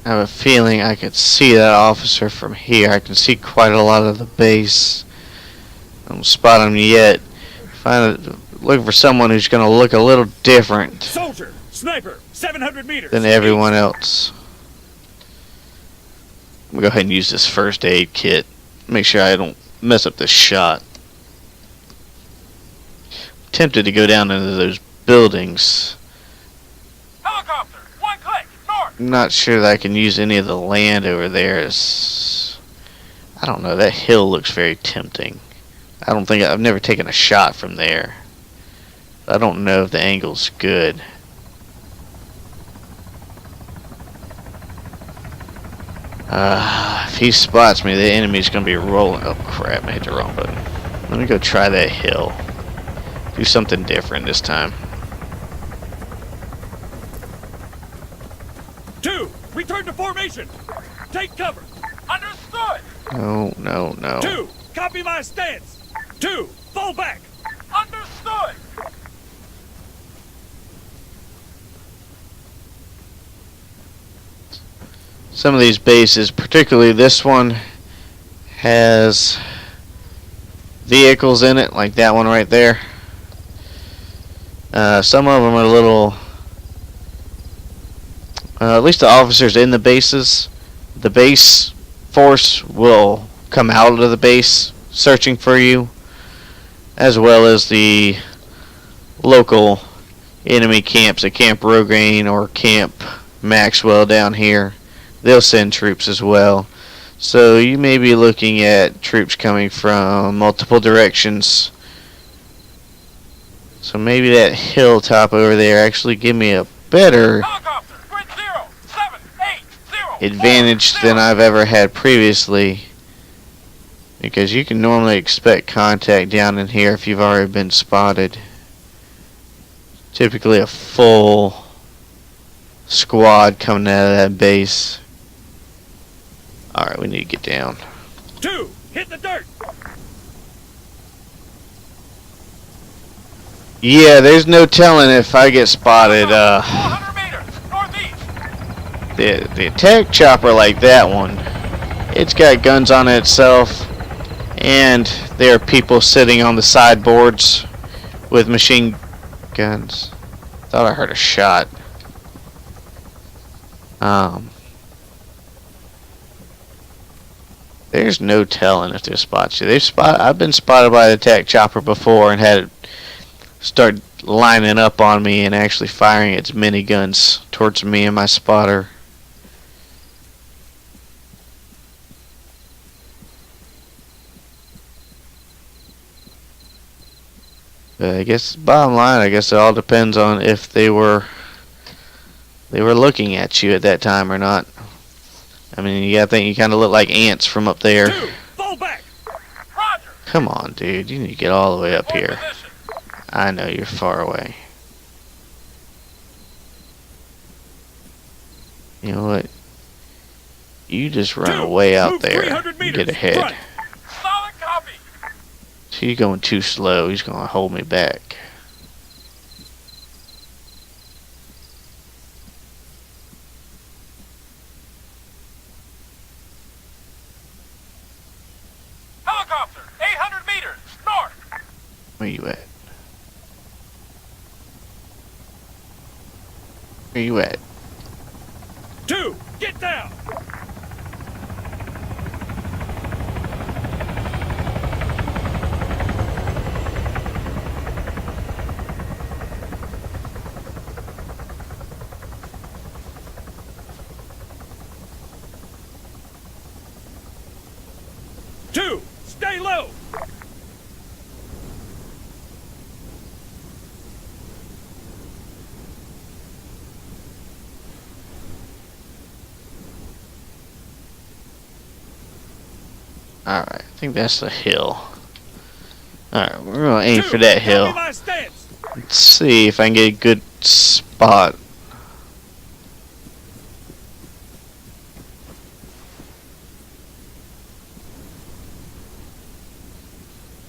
I have a feeling I could see that officer from here. I can see quite a lot of the base. I don't spot him yet. Looking for someone who's going to look a little different. Soldier, sniper, 700 meters. Than everyone else. I'm going to go ahead and use this first aid kit. Make sure I don't mess up this shot. I'm tempted to go down into those buildings. Helicopter, 1 click, north. I'm not sure that I can use any of the land over there. I don't know, that hill looks very tempting. I've never taken a shot from there. I don't know if the angle's good. If he spots me, the enemy's gonna be rolling. Oh crap, I hit the wrong button. Let me go try that hill. Do something different this time. 2, return to formation. Take cover. Understood. No. 2, copy my stance. 2, fall back. Understood. Some of these bases, particularly this one, has vehicles in it, like that one right there. Some of them are a little... at least the officers in the bases, the base force will come out of the base searching for you, as well as the local enemy camps at Camp Rogaine or Camp Maxwell down here. They'll send troops as well. So you may be looking at troops coming from multiple directions. So maybe that hilltop over there actually give me a better advantage than I've ever had previously, because you can normally expect contact down in here if you've already been spotted. Typically a full squad coming out of that base. Alright, we need to get down. 2, hit the dirt. Yeah, there's no telling if I get spotted. 400 meters, northeast. The attack chopper like that one, it's got guns on it itself, and there are people sitting on the sideboards with machine guns. Thought I heard a shot. There's no telling if they spot you. I've been spotted by the attack chopper before and had it start lining up on me and actually firing its miniguns towards me and my spotter. But I guess bottom line, I guess it all depends on if they were looking at you at that time or not. I mean, you gotta think you kind of look like ants from up there. Fall back. Roger. Come on, dude. You need to get all the way up Hold here. position. I know you're far away. You know what? You just run way out there and get ahead. Front. Solid copy. He's going too slow. He's going to hold me back. Helicopter, 800 meters, north. Where you at? Where you at? 2, get down. Two, stay low. Alright, I think that's the hill. Alright, we're going to aim for that hill. Let's see if I can get a good spot.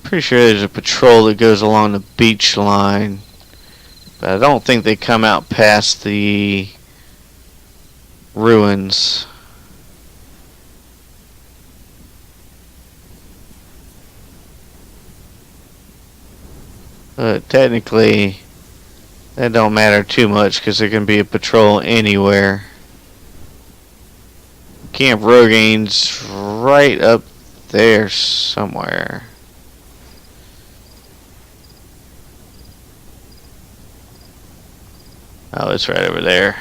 Pretty sure there's a patrol that goes along the beach line, but I don't think they come out past the ruins. But technically, that don't matter too much because there can be a patrol anywhere. Camp Rogaine's right up there somewhere. Oh, it's right over there.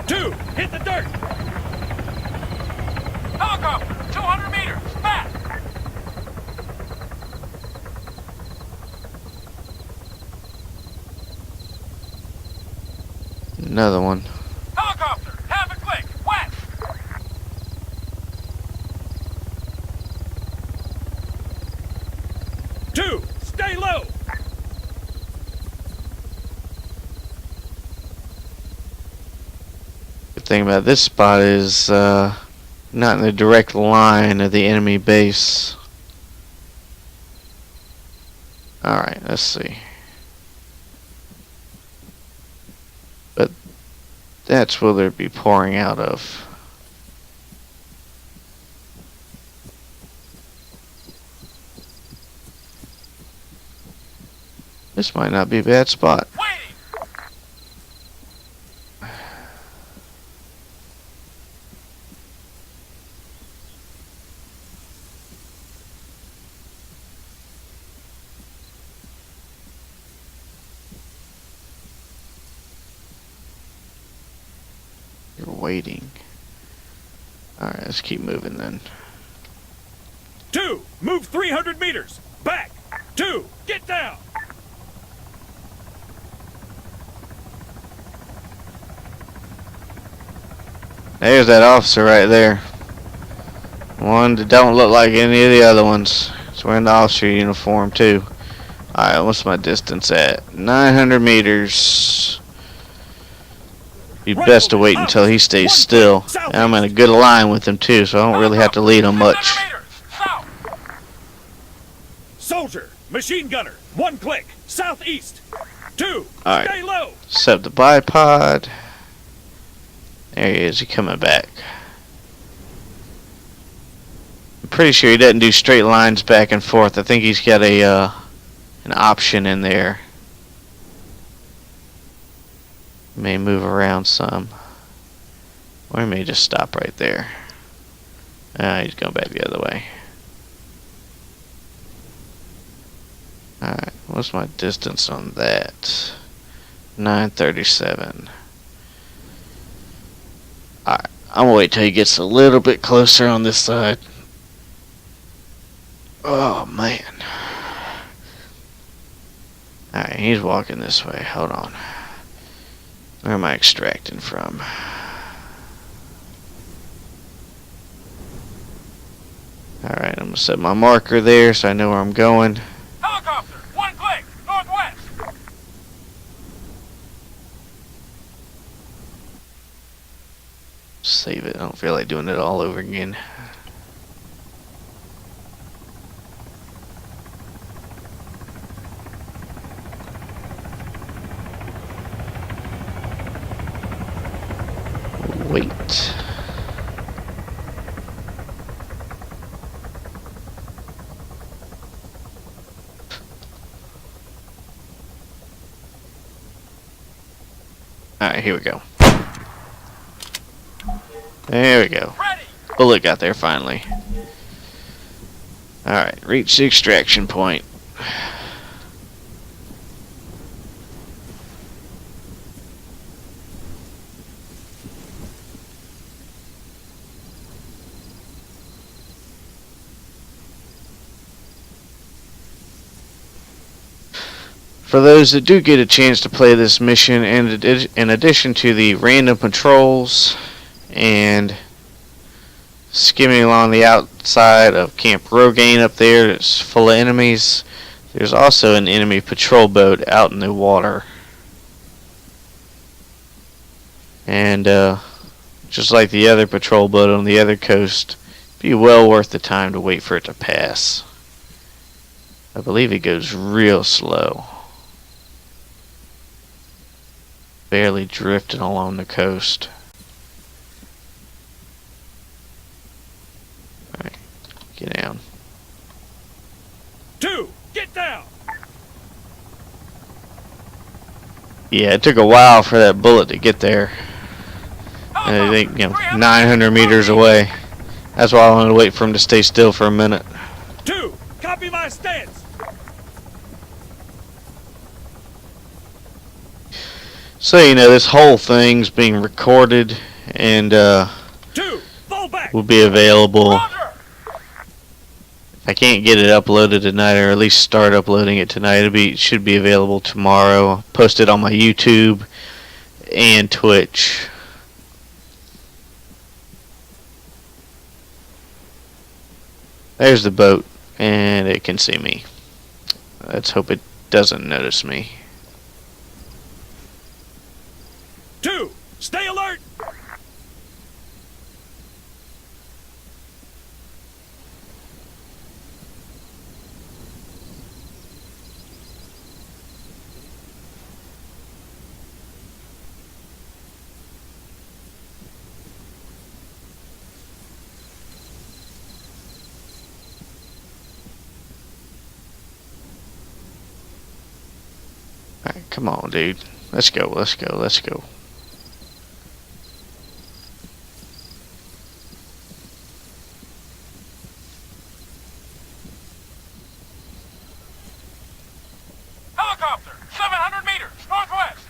Two, hit the dirt. Helicopter, 200 meters, back. Another one. Helicopter, have a click, west. Two, stay low. Good thing about this spot is not in the direct line of the enemy base. Alright, let's see. But that's where they'd be pouring out of. This might not be a bad spot. Waiting. You're waiting. Alright, let's keep moving then. Two, move 300 meters, back. Two, get down. There's that officer right there. One that don't look like any of the other ones. He's wearing the officer uniform too. Alright, what's my distance at? 900 meters. Be best to wait until he stays still. And I'm in a good line with him too, so I don't really have to lead him much. Soldier, machine gunner, 1 click, southeast. Two, Alright. stay low. Set up the bipod. There he is, he's coming back. I'm pretty sure he doesn't do straight lines back and forth. I think he's got a an option in there. May move around some. Or he may just stop right there. He's going back the other way. What's my distance on that? 937. Alright, I'm gonna wait till he gets a little bit closer on this side. Oh man. Alright, he's walking this way. Hold on. Where am I extracting from? Alright, I'm gonna set my marker there so I know where I'm going. Helicopter, 1 click, northwest. Save it. I don't feel like doing it all over again. Wait. Alright, here we go. There we go. Ready. Bullet got there finally. Alright, reach the extraction point. For those that do get a chance to play this mission, in addition to the random patrols and skimming along the outside of Camp Rogaine up there, it's full of enemies, there's also an enemy patrol boat out in the water. And just like the other patrol boat on the other coast, it'd be well worth the time to wait for it to pass. I believe it goes real slow. Barely drifting along the coast. Alright, get down. 2, get down. Yeah, it took a while for that bullet to get there. I think, 900 meters away. That's why I wanted to wait for him to stay still for a minute. 2, copy my stance. So, this whole thing's being recorded and 2, fall back. will be available. Roger. If I can't get it uploaded tonight, or at least start uploading it tonight, it should be available tomorrow. I'll post it on my YouTube and Twitch. There's the boat, and it can see me. Let's hope it doesn't notice me. 2, stay alert. Alright, come on, dude. Let's go, let's go, let's go. Helicopter, 700 meters, northwest.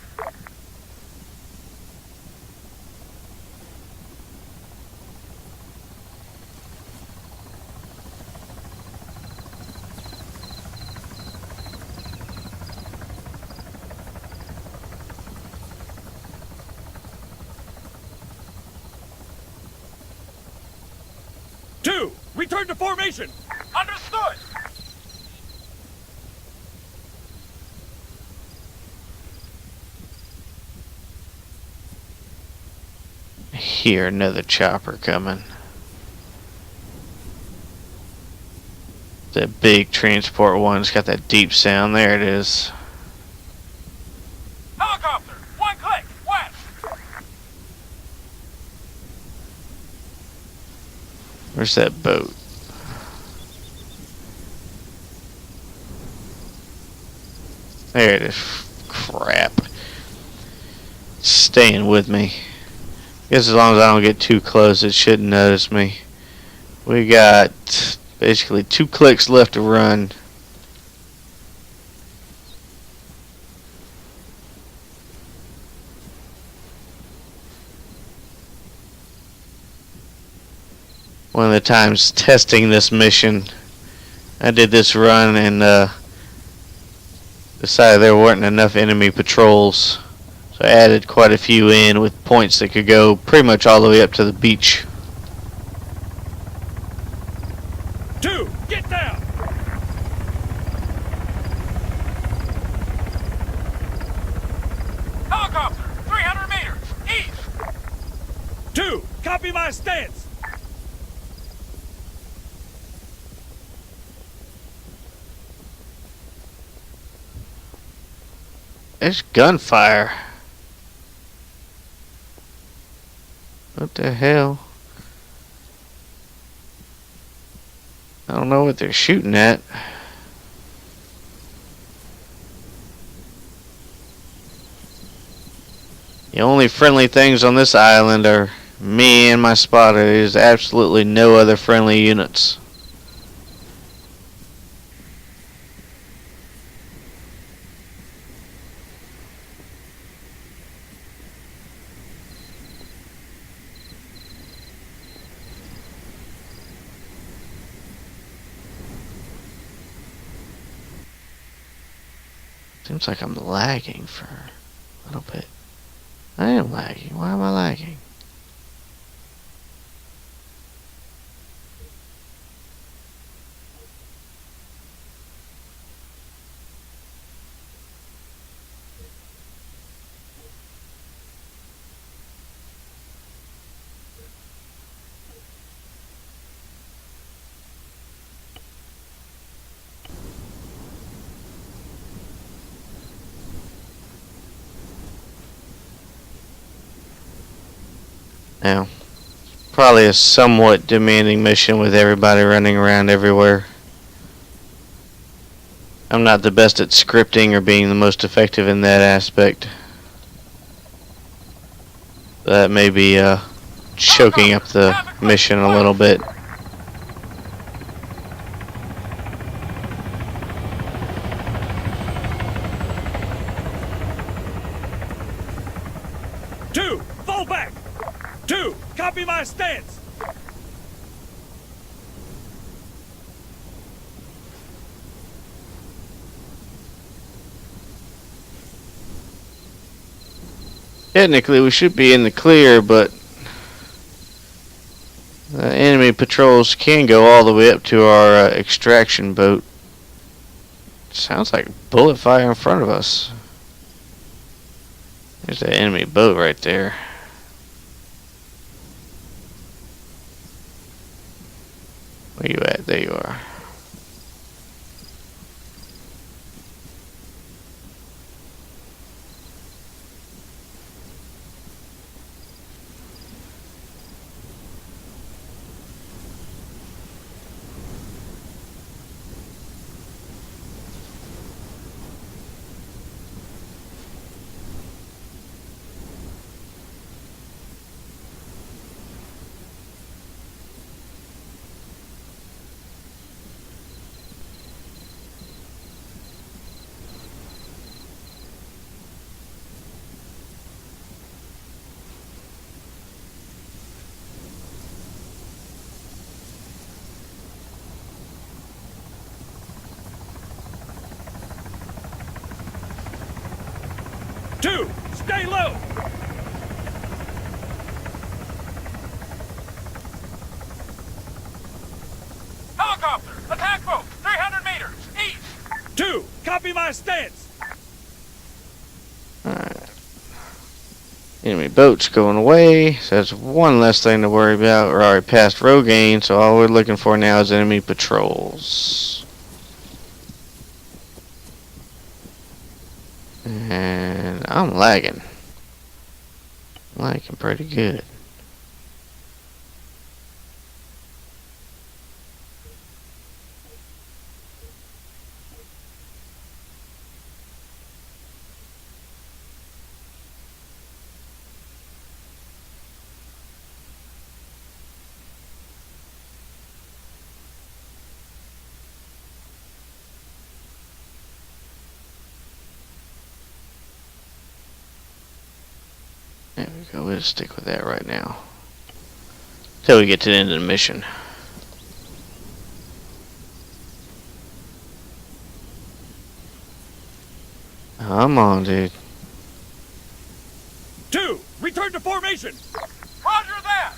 Two, return to formation. Understood. Hear another chopper coming. That big transport one's got that deep sound. There it is. Helicopter, 1 click, west. Where's that boat? There it is. Crap. It's staying with me. Guess as long as I don't get too close, it shouldn't notice me. We got basically 2 clicks left to run. one of the times testing this mission, I did this run and decided there weren't enough enemy patrols. So I added quite a few in with points that could go pretty much all the way up to the beach. 2, get down! Helicopter, 300 meters, east! 2, copy my stance! There's gunfire. What the hell? I don't know what they're shooting at. The only friendly things on this island are me and my spotter. There's absolutely no other friendly units. Seems like I'm lagging for a little bit. I am lagging. Why am I lagging? Now, probably a somewhat demanding mission with everybody running around everywhere. I'm not the best at scripting or being the most effective in that aspect. That may be choking up the mission a little bit. Two, fall back! 2, copy my stance! Technically, we should be in the clear, but the enemy patrols can go all the way up to our extraction boat. Sounds like bullet fire in front of us. There's that enemy boat right there. Where you at? There you are. Two, stay low! Helicopter, attack boat, 300 meters, east! 2, copy my stance! Alright. Enemy boat's going away, so that's one less thing to worry about. We're already past Rogaine, so all we're looking for now is enemy patrols. And I'm lagging. Lagging pretty good. There we go. We'll stick with that right now. Till we get to the end of the mission. Come on, dude. 2, return to formation. Roger that.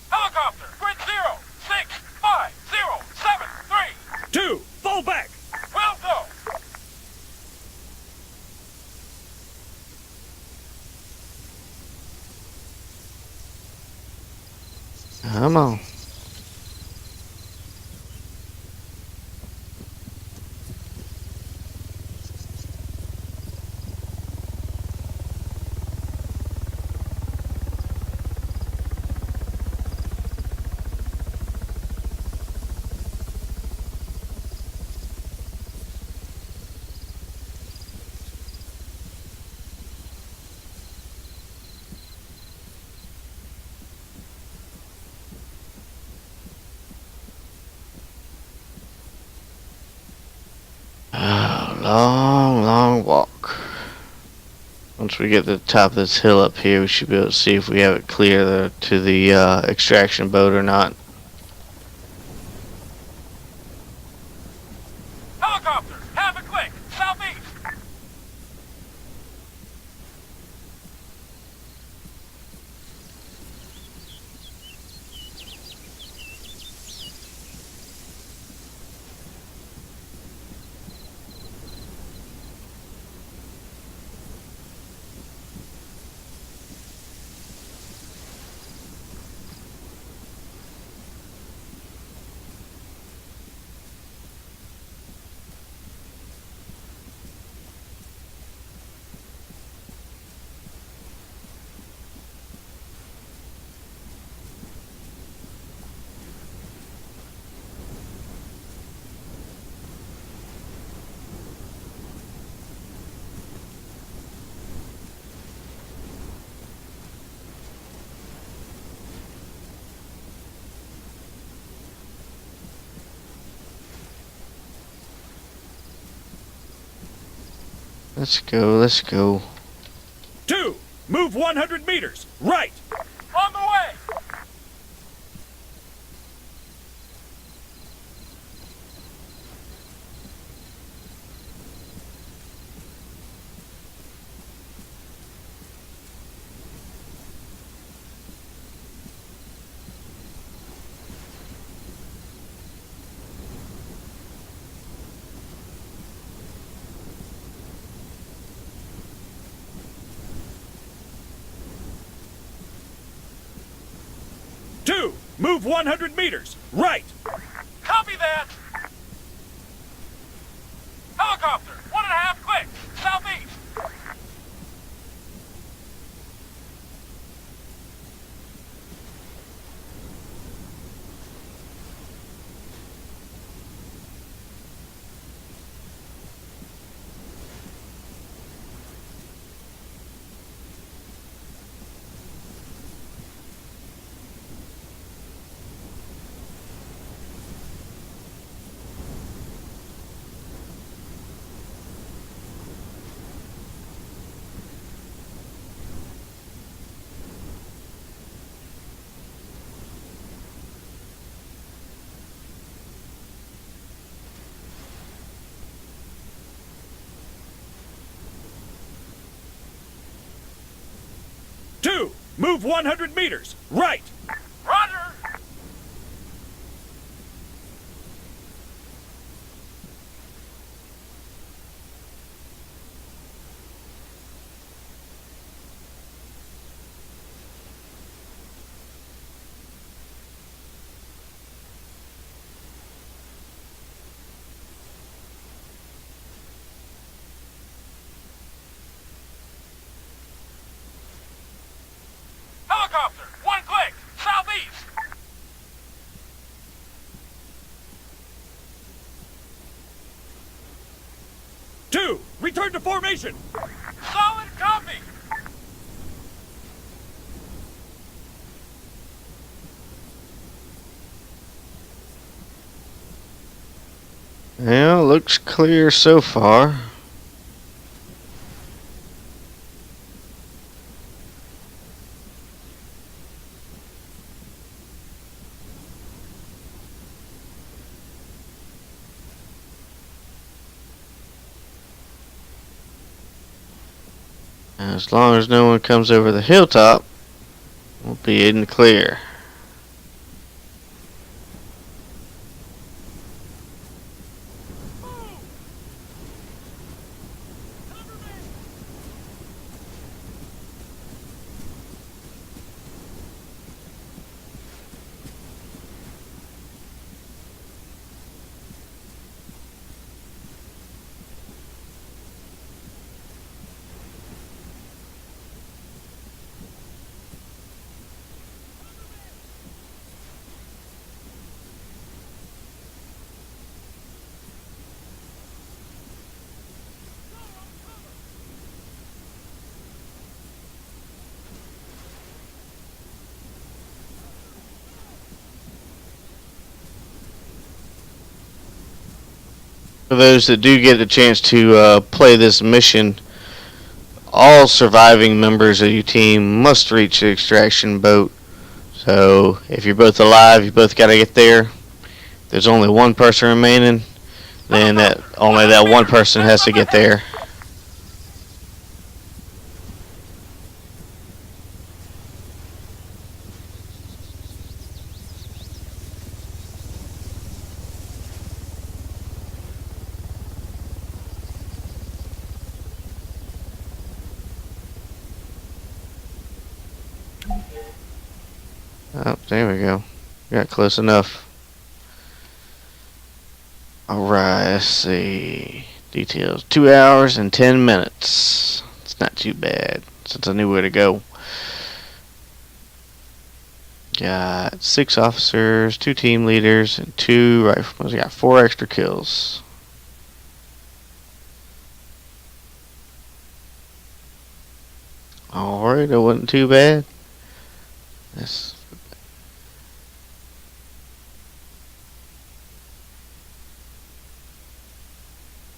Helicopter, grid 065073. 2, fall back. Will do. Come on. Oh, long walk. Once we get to the top of this hill up here, we should be able to see if we have it clear to the extraction boat or not. Helicopter, have a click. Southeast. Let's go, let's go. 2, move 100 meters. Right. On the way. Move 100 meters. Right. Copy that. Helicopter, 1.5 clicks. Southeast. Move 100 meters. Right. Roger. Helicopter, 1 click, southeast. 2, return to formation. Solid copy. Yeah, looks clear so far. As long as no one comes over the hilltop, we'll be in the clear. For those that do get a chance to play this mission, all surviving members of your team must reach the extraction boat. So if you're both alive, you both got to get there. There's only one person remaining, then only that one person has to get there. Oh, there we go. Got close enough. Alright, let's see. Details. 2 hours and 10 minutes. It's not too bad, since I knew where to go. Got 6 officers, 2 team leaders, and 2 riflemen. We got 4 extra kills. Alright, that wasn't too bad.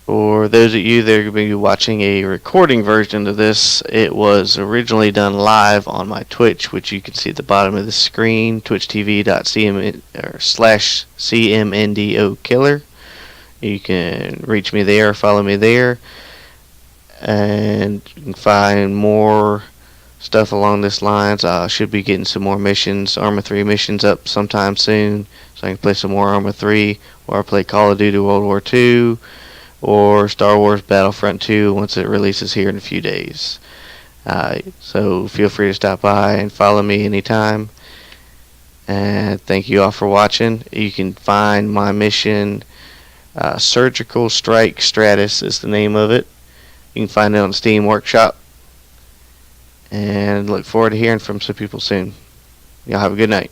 For those of you that are going to be watching a recording version of this, it was originally done live on my Twitch, which you can see at the bottom of the screen, twitchtv.cmndokiller. You can reach me there, follow me there, and you can find more stuff along this lines. I should be getting some more missions, ArmA 3 missions up sometime soon, so I can play some more ArmA 3, or play Call of Duty World War II, or Star Wars Battlefront 2 once it releases here in a few days. So feel free to stop by and follow me anytime. And thank you all for watching. You can find my mission, Surgical Strike Stratis is the name of it. You can find it on Steam Workshop. And look forward to hearing from some people soon. Y'all have a good night.